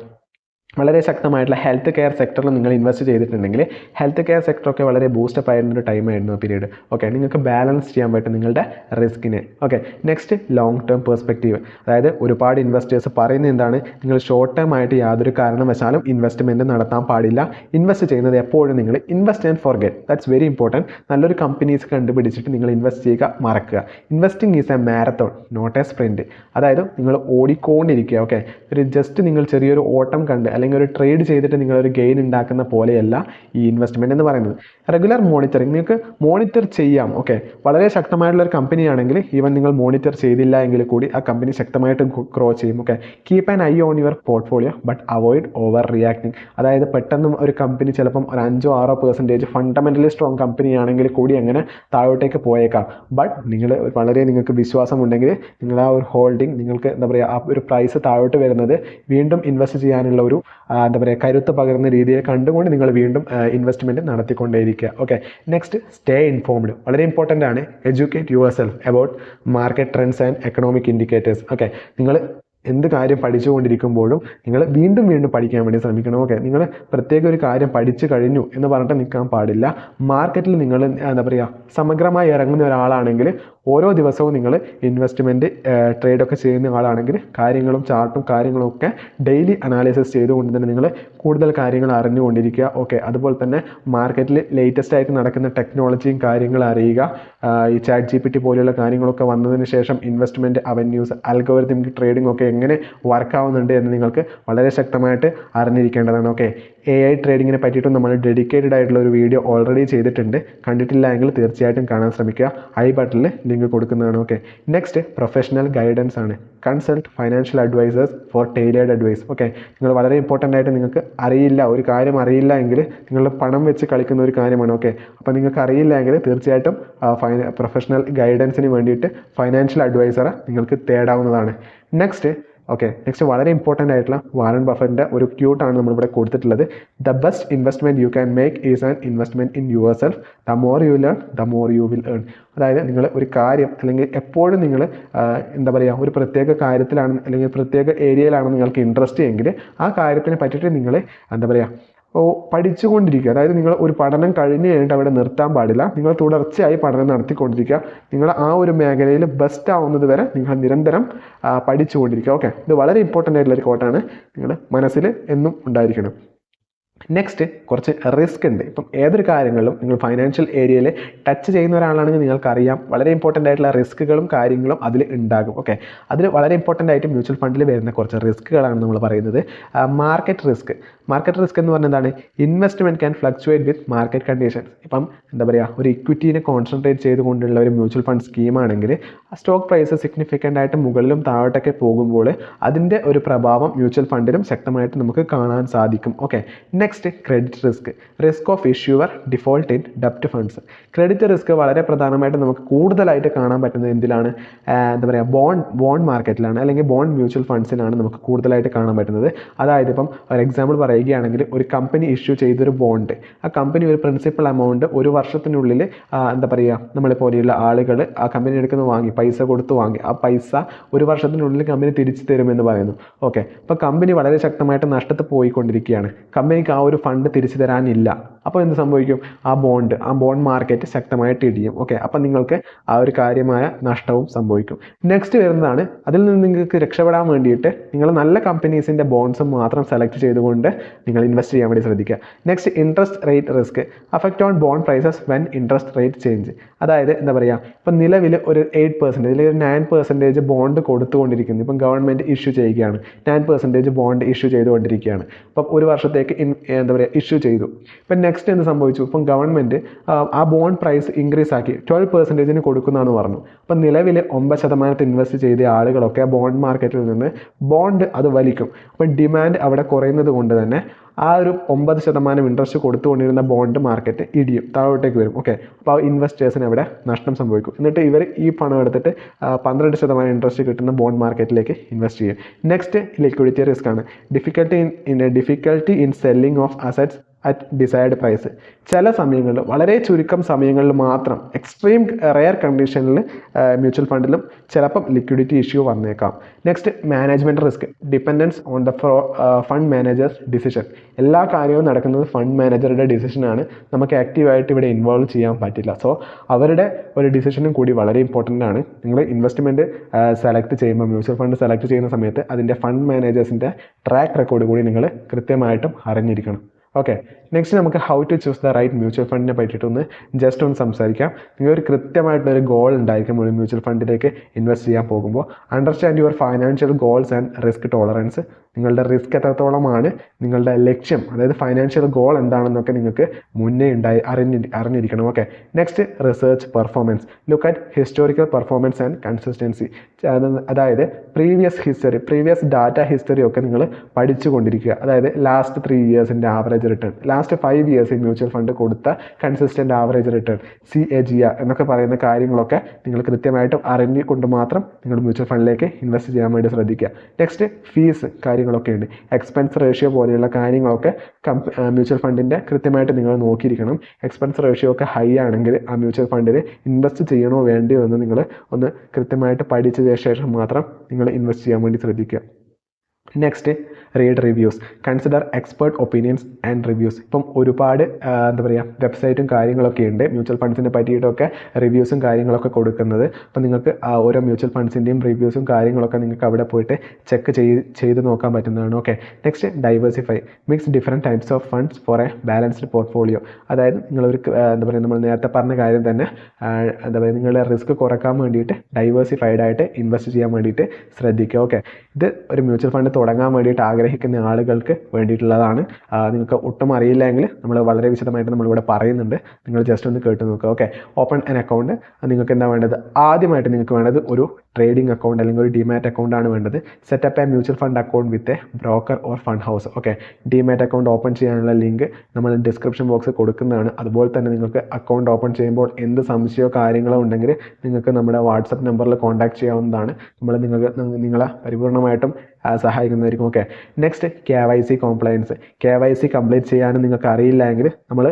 വളരെ ശക്തമായിട്ടുള്ള ഹെൽത്ത് കെയർ സെക്ടറിൽ നിങ്ങൾ ഇൻവെസ്റ്റ് ചെയ്തിട്ടുണ്ടെങ്കിൽ ഹെൽത്ത് കെയർ സെക്ടറൊക്കെ വളരെ ബൂസ്റ്റപ്പ് ആയിരുന്നൊരു ടൈമായിരുന്നു ആ പീരീഡ്. ഓക്കെ, നിങ്ങൾക്ക് ബാലൻസ് ചെയ്യാൻ പറ്റും നിങ്ങളുടെ റിസ്കിനെ. Okay, next, long term perspective. അതായത് ഒരുപാട് ഇൻവെസ്റ്റേഴ്സ് പറയുന്നത് എന്താണ്, നിങ്ങൾ ഷോർട്ട് ടേം ആയിട്ട് യാതൊരു കാരണവശാലും ഇൻവെസ്റ്റ്മെൻറ്റ് നടത്താൻ പാടില്ല. ഇൻവെസ്റ്റ് ചെയ്യുന്നത് എപ്പോഴും നിങ്ങൾ invest and forget. That's very important. നല്ലൊരു കമ്പനീസ് കണ്ടുപിടിച്ചിട്ട് നിങ്ങൾ ഇൻവെസ്റ്റ് ചെയ്യുക, മറക്കുക. Investing is a marathon not a sprint. അതായത് നിങ്ങൾ ഓടിക്കൊണ്ടിരിക്കുക. ഓക്കെ, ഒരു ജസ്റ്റ് നിങ്ങൾ ചെറിയൊരു ഓട്ടം കണ്ട് അല്ലെങ്കിൽ ഒരു ട്രേഡ് ചെയ്തിട്ട് നിങ്ങളൊരു ഗെയിൻ ഉണ്ടാക്കുന്ന പോലെയല്ല ഈ ഇൻവെസ്റ്റ്മെൻറ്റ് എന്ന് പറയുന്നത്. റെഗുലർ മോണിറ്ററിങ്, നിങ്ങൾക്ക് മോണിറ്റർ ചെയ്യാം. ഓക്കെ, വളരെ ശക്തമായിട്ടുള്ള ഒരു കമ്പനിയാണെങ്കിൽ ഈവൻ നിങ്ങൾ മോണിറ്റർ ചെയ്തില്ല എങ്കിൽ കൂടി ആ കമ്പനി ശക്തമായിട്ട് ഗ്രോ ചെയ്യും. Okay, keep an I on your portfolio but avoid over reacting. അതായത് പെട്ടെന്ന് ഒരു കമ്പനി ചിലപ്പം ഒരു 5-6% ഫണ്ടമെൻ്റലി സ്ട്രോങ് കമ്പനിയാണെങ്കിൽ കൂടി അങ്ങനെ താഴോട്ടേക്ക് പോയേക്കാം. ബട്ട് നിങ്ങൾക്ക് വിശ്വാസമുണ്ടെങ്കിൽ നിങ്ങൾ ആ ഒരു ഹോൾഡിങ്, നിങ്ങൾക്ക് എന്താ പറയുക, ആ ഒരു പ്രൈസ് താഴോട്ട് വരുന്നത് വീണ്ടും ഇൻവെസ്റ്റ് ചെയ്യാനുള്ള ഒരു എന്താ പറയുക കരുത്ത് പകരുന്ന രീതിയിൽ കണ്ടുകൊണ്ട് നിങ്ങൾ വീണ്ടും ഇൻവെസ്റ്റ്മെൻറ്റ് നടത്തിക്കൊണ്ടേയിരിക്കുക. Okay, next, stay informed. വളരെ ഇമ്പോർട്ടൻ്റ് ആണ്. Educate yourself about market trends and economic indicators. Okay, നിങ്ങൾ എന്ത് കാര്യം പഠിച്ചുകൊണ്ടിരിക്കുമ്പോഴും നിങ്ങൾ വീണ്ടും പഠിക്കാൻ വേണ്ടി ശ്രമിക്കണം. ഓക്കെ, നിങ്ങൾ പ്രത്യേക ഒരു കാര്യം പഠിച്ചു കഴിഞ്ഞു എന്ന് പറഞ്ഞിട്ട് നിൽക്കാൻ പാടില്ല. മാർക്കറ്റിൽ നിങ്ങൾ എന്താ പറയുക സമഗ്രമായി ഇറങ്ങുന്ന ഒരാളാണെങ്കിൽ ഓരോ ദിവസവും നിങ്ങൾ ഇൻവെസ്റ്റ്മെൻറ്റ് ട്രേഡൊക്കെ ചെയ്യുന്ന ആളാണെങ്കിൽ കാര്യങ്ങളും ചാർട്ടും കാര്യങ്ങളും ഒക്കെ ഡെയിലി അനാലിസിസ് ചെയ്തുകൊണ്ട് തന്നെ നിങ്ങൾ കൂടുതൽ കാര്യങ്ങൾ അറിഞ്ഞുകൊണ്ടിരിക്കുക. ഓക്കെ, അതുപോലെ തന്നെ മാർക്കറ്റിൽ ലേറ്റസ്റ്റ് ആയിട്ട് നടക്കുന്ന ടെക്നോളജിയും കാര്യങ്ങൾ അറിയുക. ഈ ChatGPT പോലെയുള്ള കാര്യങ്ങളൊക്കെ വന്നതിന് ശേഷം ഇൻവെസ്റ്റ്മെൻറ്റ് അവന്യൂസ്, അൽഗോരിതമിക് ട്രേഡിംഗ് ഒക്കെ എങ്ങനെ വർക്ക് ആവുന്നുണ്ട് എന്ന് നിങ്ങൾക്ക് വളരെ ശക്തമായിട്ട് അറിഞ്ഞിരിക്കേണ്ടതാണ്. ഓക്കെ, AI ട്രേഡിങ്ങിനെ പറ്റിയിട്ടും നമ്മൾ ഡെഡിക്കേറ്റഡ് ആയിട്ടുള്ള ഒരു വീഡിയോ ഓൾറെഡി ചെയ്തിട്ടുണ്ട്. കണ്ടിട്ടില്ല എങ്കിൽ തീർച്ചയായിട്ടും കാണാൻ ശ്രമിക്കുക. ഐ ബട്ടണിൽ ലിങ്ക് കൊടുക്കുന്നതാണ്. ഓക്കെ, നെക്സ്റ്റ് പ്രൊഫഷണൽ ഗൈഡൻസ് ആണ്. Consult financial advisors for tailored advice. Okay, നിങ്ങൾ വളരെ ഇമ്പോർട്ടൻ്റ് ആയിട്ട് നിങ്ങൾക്ക് അറിയില്ല, ഒരു കാര്യം അറിയില്ല എങ്കിൽ നിങ്ങളുടെ പണം വെച്ച് കളിക്കുന്ന ഒരു കാര്യമാണ്. ഓക്കെ, അപ്പോൾ നിങ്ങൾക്ക് അറിയില്ല എങ്കിൽ തീർച്ചയായിട്ടും പ്രൊഫഷണൽ ഗൈഡൻസിന് വേണ്ടിയിട്ട് ഫൈനാൻഷ്യൽ അഡ്വൈസറെ നിങ്ങൾക്ക് തേടാവുന്നതാണ്. നെക്സ്റ്റ് വളരെ ഇമ്പോർട്ടൻ്റ് ആയിട്ടുള്ള വാറൻ ബഫറ്റിൻ്റെ ഒരു ക്യൂട്ടാണ് നമ്മളിവിടെ കൊടുത്തിട്ടുള്ളത്. The best investment you can make is an investment in your self. The more you learn the more you will earn. അതായത് നിങ്ങൾ ഒരു കാര്യം അല്ലെങ്കിൽ എപ്പോഴും നിങ്ങൾ ഒരു പ്രത്യേക കാര്യത്തിലാണ് അല്ലെങ്കിൽ പ്രത്യേക ഏരിയയിലാണ് നിങ്ങൾക്ക് ഇൻട്രസ്റ്റ് എങ്കിൽ ആ കാര്യത്തിനെ പറ്റിയിട്ട് നിങ്ങൾ പഠിച്ചുകൊണ്ടിരിക്കുക. അതായത് നിങ്ങൾ ഒരു പഠനം കഴിഞ്ഞ് കഴിഞ്ഞിട്ട് അവിടെ നിർത്താൻ പാടില്ല. നിങ്ങൾ തുടർച്ചയായി പഠനം നടത്തിക്കൊണ്ടിരിക്കുക. നിങ്ങൾ ആ ഒരു മേഖലയിൽ ബെസ്റ്റ് ആവുന്നത് വരെ നിങ്ങൾ നിരന്തരം പഠിച്ചുകൊണ്ടിരിക്കുക. ഓക്കെ, ഇത് വളരെ ഇമ്പോർട്ടൻ്റ് ആയിട്ടുള്ളൊരു കോട്ടാണ്, നിങ്ങൾ മനസ്സിൽ എന്നും ഉണ്ടായിരിക്കണം. നെക്സ്റ്റ് കുറച്ച് റിസ്ക് ഉണ്ട്. ഇപ്പം ഏതൊരു കാര്യങ്ങളിലും നിങ്ങൾ ഫൈനാൻഷ്യൽ ഏരിയയിൽ ടച്ച് ചെയ്യുന്ന ഒരാളാണെങ്കിൽ നിങ്ങൾക്കറിയാം വളരെ ഇമ്പോർട്ടൻ്റ് ആയിട്ടുള്ള റിസ്ക്കുകളും കാര്യങ്ങളും അതിൽ ഉണ്ടാകും. ഓക്കെ, അതിൽ വളരെ ഇമ്പോർട്ടൻ്റ് ആയിട്ട് മ്യൂച്വൽ ഫണ്ടിൽ വരുന്ന കുറച്ച് റിസ്ക്കുകളാണ് നമ്മൾ പറയുന്നത്. മാർക്കറ്റ് റിസ്ക് എന്ന് പറഞ്ഞാൽ എന്താണ്? Investment can fluctuate with market conditions. ഇപ്പം ഒരു ഇക്വിറ്റീനെ കോൺസെൻട്രേറ്റ് ചെയ്തുകൊണ്ടുള്ള ഒരു മ്യൂച്വൽ ഫണ്ട് സ്കീമാണെങ്കിൽ സ്റ്റോക്ക് പ്രൈസ് സിഗ്നിഫിക്കൻ്റ് ആയിട്ട് മുകളിലും താഴോട്ടൊക്കെ പോകുമ്പോൾ അതിൻ്റെ ഒരു പ്രഭാവം മ്യൂച്വൽ ഫണ്ടിലും ശക്തമായിട്ട് നമുക്ക് കാണാൻ സാധിക്കും. Okay, next credit risk of issuer default in ഡെപ്റ്റ് ഫണ്ട്സ്. ക്രെഡിറ്റ് റിസ്ക് വളരെ പ്രധാനമായിട്ട് നമുക്ക് കൂടുതലായിട്ട് കാണാൻ പറ്റുന്നത് എന്തിലാണ്? ബോണ്ട് മാർക്കറ്റിലാണ്, അല്ലെങ്കിൽ ബോണ്ട് മ്യൂച്വൽ ഫണ്ട്സിലാണ് നമുക്ക് കൂടുതലായിട്ട് കാണാൻ പറ്റുന്നത്. അതായത് ഇപ്പം ഒരു എക്സാമ്പിൾ പറയുകയാണെങ്കിൽ ഒരു കമ്പനി ഇഷ്യൂ ചെയ്തൊരു ബോണ്ട്, ആ കമ്പനി ഒരു പ്രിൻസിപ്പൽ എമൗണ്ട് ഒരു വർഷത്തിനുള്ളിൽ നമ്മളെ പോലെയുള്ള ആളുകൾ ആ കമ്പനി എടുക്കുന്ന പൈസ കൊടുത്ത് വാങ്ങി, ആ പൈസ ഒരു വർഷത്തിനുള്ളിൽ കമ്പനി തിരിച്ചു തരുമെന്ന് പറയുന്നു. ഓക്കെ, അപ്പോൾ കമ്പനി വളരെ ശക്തമായിട്ട് നഷ്ടത്തിൽ പോയിക്കൊണ്ടിരിക്കുകയാണ്, കമ്പനിക്ക് ആ ഒരു ഫണ്ട് തിരിച്ചു തരാനില്ല. അപ്പോൾ എന്ത് സംഭവിക്കും? ആ ബോണ്ട് മാർക്കറ്റ് ശക്തമായിട്ട് ഇടിയും. ഓക്കെ, അപ്പം നിങ്ങൾക്ക് ആ ഒരു കാര്യമായ നഷ്ടവും സംഭവിക്കും. നെക്സ്റ്റ് വരുന്നതാണ്, അതിൽ നിന്ന് നിങ്ങൾക്ക് രക്ഷപ്പെടാൻ വേണ്ടിയിട്ട് നിങ്ങൾ നല്ല കമ്പനീസിൻ്റെ ബോണ്ട്സ് മാത്രം സെലക്ട് ചെയ്തുകൊണ്ട് നിങ്ങൾ ഇൻവെസ്റ്റ് ചെയ്യാൻ വേണ്ടി ശ്രദ്ധിക്കുക. Next interest rate risk affect on bond prices when interest rate change. അതായത് ഇപ്പം നിലവിൽ ഒരു 8% അല്ലെങ്കിൽ ഒരു 9% ബോണ്ട് കൊടുത്തുകൊണ്ടിരിക്കുന്നു. ഇപ്പം ഗവൺമെൻറ് ഇഷ്യൂ ചെയ്യുകയാണ്, 9% ബോണ്ട് ഇഷ്യൂ ചെയ്തുകൊണ്ടിരിക്കുകയാണ്. അപ്പം ഒരു വർഷത്തേക്ക് ഇഷ്യൂ ചെയ്തു. ഇപ്പം നെക്സ്റ്റ് എന്ത് സംഭവിച്ചു? ഇപ്പം ഗവൺമെൻറ് ആ ബോണ്ട് പ്രൈസ് ഇൻക്രീസ് ആക്കി 12% കൊടുക്കുന്നതെന്ന് പറഞ്ഞു. അപ്പം നിലവിൽ 9% ഇൻവെസ്റ്റ് ചെയ്ത ആളുകളൊക്കെ ബോണ്ട് മാർക്കറ്റിൽ നിന്ന് ബോണ്ട് അത് വലിക്കും. അപ്പം ഡിമാൻഡ് അവിടെ കുറയുന്നത് കൊണ്ട് തന്നെ ആ ഒരു 9% ഇൻട്രസ്റ്റ് കൊടുത്തുകൊണ്ടിരുന്ന ബോണ്ട് മാർക്കറ്റ് ഇടിയും, താഴോട്ടേക്ക് വരും. ഓക്കെ, അപ്പോൾ ആ ഇൻവെസ്റ്റേഴ്സിന് അവിടെ നഷ്ടം സംഭവിക്കും. എന്നിട്ട് ഇവർ ഈ പണം എടുത്തിട്ട് 12% ഇൻട്രസ്റ്റ് കിട്ടുന്ന ബോണ്ട് മാർക്കറ്റിലേക്ക് ഇൻവെസ്റ്റ് ചെയ്യും. നെക്സ്റ്റ് ലിക്വിഡിറ്റി റിസ്ക് ആണ്. Difficulty in selling of assets at desired price. ചില സമയങ്ങളിൽ, വളരെ ചുരുക്കം സമയങ്ങളിൽ മാത്രം, എക്സ്ട്രീം റെയർ കണ്ടീഷനിൽ മ്യൂച്വൽ ഫണ്ടിലും ചിലപ്പം ലിക്വിഡിറ്റി ഇഷ്യൂ വന്നേക്കാം. Next management risk dependence on the fund managers decision. എല്ലാ കാര്യവും നടക്കുന്നത് ഫണ്ട് മാനേജറുടെ ഡിസിഷനാണ്, നമുക്ക് ആക്റ്റീവായിട്ട് ഇവിടെ ഇൻവോൾവ് ചെയ്യാൻ പറ്റില്ല. സോ അവരുടെ ഒരു ഡിസിഷനും കൂടി വളരെ ഇമ്പോർട്ടൻ്റ് ആണ്. നിങ്ങൾ ഇൻവെസ്റ്റ്മെൻറ്റ് സെലക്ട് ചെയ്യുമ്പോൾ, മ്യൂച്വൽ ഫണ്ട് സെലക്ട് ചെയ്യുന്ന സമയത്ത് അതിൻ്റെ ഫണ്ട് മാനേജേഴ്സിൻ്റെ ട്രാക്ക് റെക്കോർഡ് കൂടി നിങ്ങൾ കൃത്യമായിട്ടും അറിഞ്ഞിരിക്കണം. ഓക്കെ, നെക്സ്റ്റ് നമുക്ക് how to choose the right mutual ഫണ്ടിനെ പറ്റിയിട്ടൊന്ന് ജസ്റ്റ് ഒന്ന് സംസാരിക്കാം. നിങ്ങളൊരു കൃത്യമായിട്ടൊരു ഗോൾ ഉണ്ടായിരിക്കും ഒരു മ്യൂച്വൽ ഫണ്ടിലേക്ക് ഇൻവെസ്റ്റ് ചെയ്യാൻ പോകുമ്പോൾ. Understand your financial goals and risk tolerance. നിങ്ങളുടെ റിസ്ക് എത്രത്തോളമാണ്, നിങ്ങളുടെ ലക്ഷ്യം, അതായത് ഫൈനാൻഷ്യൽ ഗോൾ എന്താണെന്നൊക്കെ നിങ്ങൾക്ക് മുന്നേ അറിഞ്ഞിരിക്കണം. Okay, next research performance. Look at historical performance and consistency. അതായത് പ്രീവിയസ് ഡാറ്റ ഹിസ്റ്ററി ഒക്കെ നിങ്ങൾ പഠിച്ചുകൊണ്ടിരിക്കുക. അതായത് ലാസ്റ്റ് 3 ഇയേഴ്സിൻ്റെ ആവറേജ് റിട്ടേൺ, ലാസ്റ്റ് 5 ഇയേഴ്സിൽ മ്യൂച്വൽ ഫണ്ട് കൊടുത്ത കൺസിസ്റ്റൻ്റ് ആവറേജ് റിട്ടേൺ, CAGR എന്നൊക്കെ പറയുന്ന കാര്യങ്ങളൊക്കെ നിങ്ങൾ കൃത്യമായിട്ടും അറിഞ്ഞുകൊണ്ട് മാത്രം നിങ്ങൾ മ്യൂച്വൽ ഫണ്ടിലേക്ക് ഇൻവെസ്റ്റ് ചെയ്യാൻ വേണ്ടി ശ്രദ്ധിക്കുക. നെക്സ്റ്റ് ഫീസ് കാര്യങ്ങളൊക്കെ ഉണ്ട്, എക്സ്പെൻസ് റേഷ്യോ പോലെയുള്ള കാര്യങ്ങളൊക്കെ മ്യൂച്വൽ ഫണ്ടിൻ്റെ കൃത്യമായിട്ട് നിങ്ങൾ നോക്കിയിരിക്കണം. എക്സ്പെൻസ് റേഷ്യോ ഒക്കെ ഹൈ ആണെങ്കിൽ ആ മ്യൂച്വൽ ഫണ്ടിൽ ഇൻവെസ്റ്റ് ചെയ്യണോ വേണ്ടിയോ എന്ന് നിങ്ങൾ ഒന്ന് കൃത്യമായിട്ട് പഠിച്ചതിന് ശേഷം മാത്രം നിങ്ങൾ ഇൻവെസ്റ്റ് ചെയ്യാൻ വേണ്ടി ശ്രദ്ധിക്കുക. Next read reviews. Consider expert opinions and reviews. ഇപ്പം ഒരുപാട് വെബ്സൈറ്റും കാര്യങ്ങളൊക്കെ ഉണ്ട് മ്യൂച്വൽ ഫണ്ട്സിനെ പറ്റിയിട്ടൊക്കെ റിവ്യൂസും കാര്യങ്ങളൊക്കെ കൊടുക്കുന്നത്. അപ്പം നിങ്ങൾക്ക് ഓരോ മ്യൂച്വൽ ഫണ്ട്സിൻ്റെയും റിവ്യൂസും കാര്യങ്ങളൊക്കെ നിങ്ങൾക്ക് അവിടെ പോയിട്ട് ചെക്ക് ചെയ്ത് നോക്കാൻ പറ്റുന്നതാണ്. Okay, next diversify. Mix different types of funds four A balanced portfolio. അതായത് നിങ്ങളൊരു നമ്മൾ നേരത്തെ പറഞ്ഞ കാര്യം തന്നെ നിങ്ങളുടെ റിസ്ക് കുറക്കാൻ വേണ്ടിയിട്ട് ഡൈവേഴ്സിഫൈഡ് ആയിട്ട് ഇൻവെസ്റ്റ് ചെയ്യാൻ വേണ്ടിയിട്ട് ശ്രദ്ധിക്കുക. ഓക്കെ, ഇത് ഒരു മ്യൂച്വൽ ഫണ്ട് തുടങ്ങാൻ വേണ്ടിയിട്ട് ആഗ്രഹിക്കുന്ന ആളുകൾക്ക് വേണ്ടിയിട്ടുള്ളതാണ്. നിങ്ങൾക്ക് ഒട്ടും അറിയില്ലെങ്കിൽ നമ്മൾ വളരെ വിശദമായിട്ട് നമ്മളിവിടെ പറയുന്നുണ്ട്. നിങ്ങൾ ജസ്റ്റ് ഒന്ന് കേട്ട് നോക്കുക. Okay, open an account. നിങ്ങൾക്ക് എന്താ വേണ്ടത്? ആദ്യമായിട്ട് നിങ്ങൾക്ക് വേണ്ടത് ഒരു ട്രേഡിംഗ് അക്കൗണ്ട് അല്ലെങ്കിൽ ഒരു ഡിമാറ്റ് അക്കൗണ്ട് ആണ് വേണ്ടത്. Set up a mutual fund account with a broker or fund house. Okay, demat account open ചെയ്യാനുള്ള ലിങ്ക് നമ്മൾ ഡിസ്ക്രിപ്ഷൻ ബോക്സിൽ കൊടുക്കുന്നതാണ്. അതുപോലെ തന്നെ നിങ്ങൾക്ക് അക്കൗണ്ട് ഓപ്പൺ ചെയ്യുമ്പോൾ എന്ത് സംശയമോ കാര്യങ്ങളോ ഉണ്ടെങ്കിൽ നിങ്ങൾക്ക് നമ്മുടെ വാട്സപ്പ് നമ്പറിൽ കോൺടാക്ട് ചെയ്യാവുന്നതാണ്. നിങ്ങളെ പരിപൂർണമായിട്ടും സഹായിക്കുന്നതായിരിക്കും. Okay, next KYC compliance. KYC complete ചെയ്യാനും നിങ്ങൾക്ക് അറിയില്ല എങ്കിൽ നമ്മൾ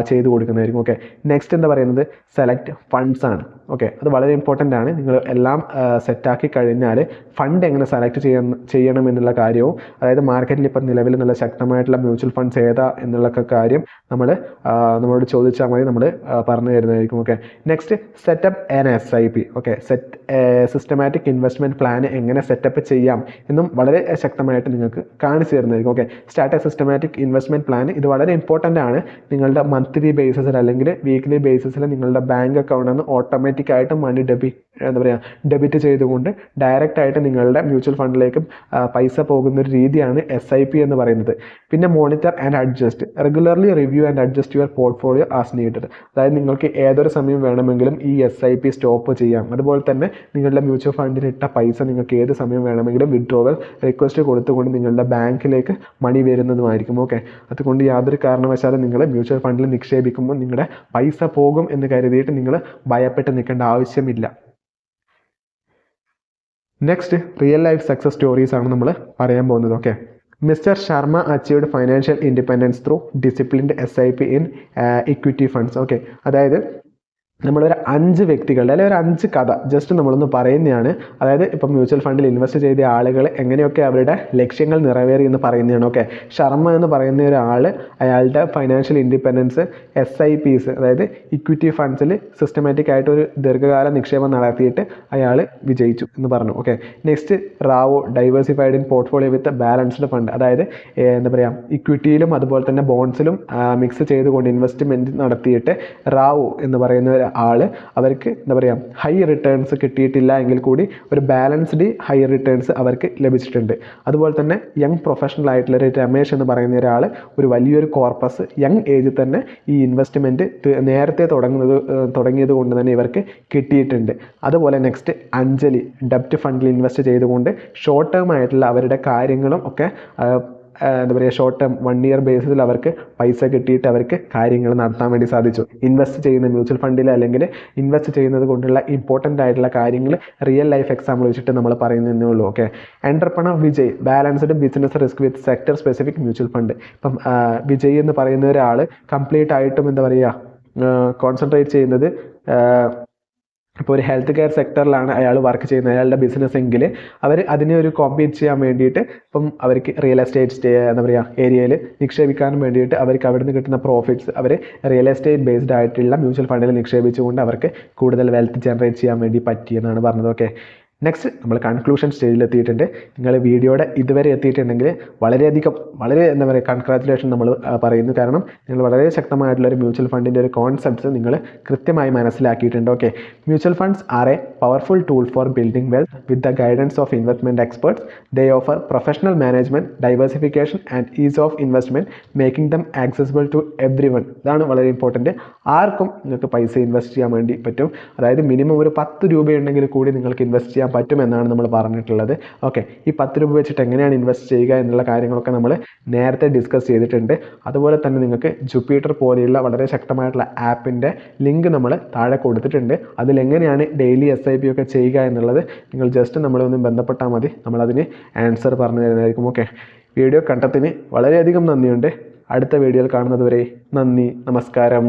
ചെയ്ത് കൊടുക്കുന്നതായിരിക്കും. ഓക്കെ, നെക്സ്റ്റ് എന്താ പറയുന്നത്? സെലക്ട് ഫണ്ട്സ് ആണ്. ഓക്കെ, അത് വളരെ ഇമ്പോർട്ടൻ്റ് ആണ്. നിങ്ങൾ എല്ലാം സെറ്റാക്കി കഴിഞ്ഞാൽ ഫണ്ട് എങ്ങനെ സെലക്ട് ചെയ്യണം എന്നുള്ള കാര്യവും, അതായത് മാർക്കറ്റിൽ ഇപ്പം നിലവിൽ നല്ല ശക്തമായിട്ടുള്ള മ്യൂച്വൽ ഫണ്ട്സ് ഏതാ എന്നുള്ള കാര്യം നമ്മളോട് ചോദിച്ചാൽ മതി, നമ്മൾ പറഞ്ഞു തരുന്നതായിരിക്കും. Okay, next setup an SIP. Okay, systematic investment plan എങ്ങനെ സെറ്റപ്പ് ചെയ്യാം എന്നും വളരെ ശക്തമായിട്ട് നിങ്ങൾക്ക് കാണിച്ചു തരുന്നതായിരിക്കും. Okay, start A systematic investment plan. ഇത് വളരെ ഇമ്പോർട്ടൻ്റ് ആണ്. നിങ്ങളുടെ മന്ത്ലി ബേസിസിൽ അല്ലെങ്കിൽ വീക്ക്ലി ബേസിസിൽ നിങ്ങളുടെ ബാങ്ക് അക്കൗണ്ടിൽ നിന്ന് ഓട്ടോമാറ്റിക്കായിട്ട് മണി ഡെബിറ്റ് ചെയ്തുകൊണ്ട് ഡയറക്റ്റ് ആയിട്ട് നിങ്ങളുടെ മ്യൂച്വൽ ഫണ്ടിലേക്ക് പൈസ പോകുന്ന ഒരു രീതിയാണ് SIP എന്ന് പറയുന്നത്. പിന്നെ monitor and adjust. Regularly review and adjust your portfolio as needed. അതായത് നിങ്ങൾക്ക് ഏതൊരു സമയം വേണമെങ്കിലും ഈ SIP സ്റ്റോപ്പ് ചെയ്യാം. അതുപോലെ തന്നെ നിങ്ങളുടെ മ്യൂച്വൽ ഫണ്ടിന് ഇട്ട പൈസ നിങ്ങൾക്ക് ഏത് സമയം വേണമെങ്കിലും വിഡ്രോവൽ റിക്വസ്റ്റ് കൊടുത്തുകൊണ്ട് നിങ്ങളുടെ ബാങ്കിലേക്ക് മണി വരുന്നതുമായിരിക്കും. ഓക്കെ, അതുകൊണ്ട് യാതൊരു കാരണവശാലും നിങ്ങൾ മ്യൂച്വൽ ഫണ്ടിൽ നിക്ഷേപിക്കുമ്പോൾ നിങ്ങളുടെ പൈസ പോകും എന്ന് കരുതിയിട്ട് നിങ്ങൾ ഭയപ്പെട്ട് നിൽക്കേണ്ട ആവശ്യമില്ല. Next real life success stories ആണ് നമ്മൾ പറയാൻ പോകുന്നത്. Okay, mister Sharma achieved financial independence through disciplined SIP in equity funds. Okay, അതായത് നമ്മളൊരു 5 വ്യക്തികളുടെ അല്ലെങ്കിൽ ഒരു 5 കഥ ജസ്റ്റ് നമ്മളൊന്ന് പറയുന്നതാണ്. അതായത് ഇപ്പം മ്യൂച്വൽ ഫണ്ടിൽ ഇൻവെസ്റ്റ് ചെയ്ത ആളുകൾ എങ്ങനെയൊക്കെ അവരുടെ ലക്ഷ്യങ്ങൾ നിറവേറി എന്ന് പറയുന്നതാണ്. ഓക്കെ, ശർമ്മ എന്ന് പറയുന്ന ഒരാൾ അയാളുടെ ഫൈനാൻഷ്യൽ ഇൻഡിപെൻഡൻസ് SIPs അതായത് ഇക്വിറ്റി ഫണ്ട്സിൽ സിസ്റ്റമാറ്റിക് ആയിട്ട് ഒരു ദീർഘകാല നിക്ഷേപം നടത്തിയിട്ട് അയാൾ വിജയിച്ചു എന്ന് പറഞ്ഞു. Okay, next Rao diversified in portfolio with balanced fund. അതായത് എന്താ പറയുക, ഇക്വിറ്റിയിലും അതുപോലെ തന്നെ ബോൺസിലും മിക്സ് ചെയ്തുകൊണ്ട് ഇൻവെസ്റ്റ്മെൻറ്റ് നടത്തിയിട്ട് റാവോ എന്ന് പറയുന്ന അവർക്ക് എന്താ പറയുക ഹൈ റിട്ടേൺസ് കിട്ടിയിട്ടില്ല എങ്കിൽ കൂടി ഒരു ബാലൻസ്ഡ് ഹൈ റിട്ടേൺസ് അവർക്ക് ലഭിച്ചിട്ടുണ്ട്. അതുപോലെ തന്നെ യങ് പ്രൊഫഷണൽ ആയിട്ടുള്ള ഒരു രമേശ് എന്ന് പറയുന്ന ഒരാൾ ഒരു വലിയൊരു കോർപ്പസ് യങ് ഏജിൽ തന്നെ ഈ ഇൻവെസ്റ്റ്മെൻറ്റ് നേരത്തെ തുടങ്ങിയത് കൊണ്ട് തന്നെ ഇവർക്ക് കിട്ടിയിട്ടുണ്ട്. അതുപോലെ നെക്സ്റ്റ് അഞ്ജലി ഡെപ്റ്റ് ഫണ്ടിൽ ഇൻവെസ്റ്റ് ചെയ്തുകൊണ്ട് ഷോർട്ട് ടേം ആയിട്ടുള്ള അവരുടെ കാര്യങ്ങളും ഒക്കെ എന്താ പറയുക ഷോർട്ട് ടേം 1 ഇയർ ബേസിൽ അവർക്ക് പൈസ കിട്ടിയിട്ട് അവർക്ക് കാര്യങ്ങൾ നടത്താൻ വേണ്ടി സാധിച്ചു. ഇൻവെസ്റ്റ് ചെയ്യുന്ന മ്യൂച്വൽ ഫണ്ടിൽ അല്ലെങ്കിൽ ഇൻവെസ്റ്റ് ചെയ്യുന്നത് കൊണ്ടുള്ള ഇമ്പോർട്ടൻ്റ് ആയിട്ടുള്ള കാര്യങ്ങൾ റിയൽ ലൈഫ് എക്സാമ്പിൾ വെച്ചിട്ട് നമ്മൾ പറയുന്നതേ ഉള്ളൂ. Okay, entrepreneur Vijay balanced business risk with sector specific mutual fund. ഇപ്പം വിജയ് എന്ന് പറയുന്ന ഒരാൾ കംപ്ലീറ്റ് ആയിട്ടും എന്താ പറയുക കോൺസെൻട്രേറ്റ് ചെയ്യുന്നത് ഇപ്പോൾ ഒരു ഹെൽത്ത് കെയർ സെക്ടറിലാണ് അയാൾ വർക്ക് ചെയ്യുന്നത് അയാളുടെ ബിസിനസ് എങ്കിൽ അവർ അതിനെ ഒരു കോമ്പീറ്റ് ചെയ്യാൻ വേണ്ടിയിട്ട് ഇപ്പം അവർക്ക് റിയൽ എസ്റ്റേറ്റ് എന്താ പറയുക ഏരിയയിൽ നിക്ഷേപിക്കാൻ വേണ്ടിയിട്ട് അവർക്ക് അവിടെ നിന്ന് കിട്ടുന്ന പ്രോഫിറ്റ്സ് അവർ റിയൽ എസ്റ്റേറ്റ് ബേസ്ഡ് ആയിട്ടുള്ള മ്യൂച്വൽ ഫണ്ടിൽ നിക്ഷേപിച്ചുകൊണ്ട് അവർക്ക് കൂടുതൽ വെൽത്ത് ജനറേറ്റ് ചെയ്യാൻ വേണ്ടി പറ്റിയെന്നാണ് പറഞ്ഞത്. ഓക്കെ, നെക്സ്റ്റ് നമ്മൾ കൺക്ലൂഷൻ സ്റ്റേജിലെത്തിയിട്ടുണ്ട്. നിങ്ങൾ വീഡിയോയുടെ ഇതുവരെ എത്തിയിട്ടുണ്ടെങ്കിൽ വളരെ എന്താ പറയുക കൺഗ്രാറ്റുലേഷൻ നമ്മൾ പറയുന്നു. കാരണം നിങ്ങൾ വളരെ ശക്തമായിട്ടുള്ളൊരു മ്യൂച്വൽ ഫണ്ടിൻ്റെ ഒരു കോൺസെപ്റ്റ്സ് നിങ്ങൾ കൃത്യമായി മനസ്സിലാക്കിയിട്ടുണ്ട്. Okay, mutual funds are a powerful tool for building wealth with the guidance of investment experts. They offer professional management, diversification and ease of investment, making them accessible to everyone. ഇതാണ് വളരെ important. ആർക്കും നിങ്ങൾക്ക് പൈസ invest ചെയ്യാൻ വേണ്ടി പറ്റും. അതായത് minimum ഒരു 10 രൂപയുണ്ടെങ്കിൽ കൂടി നിങ്ങൾക്ക് ഇൻവെസ്റ്റ് ചെയ്യാൻ പറ്റുമെന്നാണ് നമ്മൾ പറഞ്ഞിട്ടുള്ളത്. ഓക്കെ, ഈ 10 രൂപ വെച്ചിട്ട് എങ്ങനെയാണ് ഇൻവെസ്റ്റ് ചെയ്യുക എന്നുള്ള കാര്യങ്ങളൊക്കെ നമ്മൾ നേരത്തെ ഡിസ്കസ് ചെയ്തിട്ടുണ്ട്. അതുപോലെ തന്നെ നിങ്ങൾക്ക് ജുപ്പിറ്റർ പോലെയുള്ള വളരെ ശക്തമായിട്ടുള്ള ആപ്പിൻ്റെ ലിങ്ക് നമ്മൾ താഴെ കൊടുത്തിട്ടുണ്ട്. അതിലെങ്ങനെയാണ് ഡെയിലി SIP ഒക്കെ ചെയ്യുക എന്നുള്ളത് നിങ്ങൾ ജസ്റ്റ് നമ്മളൊന്ന് ബന്ധപ്പെട്ടാൽ മതി, നമ്മളതിന് ആൻസർ പറഞ്ഞു തരുന്നതായിരിക്കും. ഓക്കെ, വീഡിയോ കണ്ടതിന് വളരെയധികം നന്ദിയുണ്ട്. അടുത്ത വീഡിയോയിൽ കാണുന്നത് വരെ നന്ദി, നമസ്കാരം.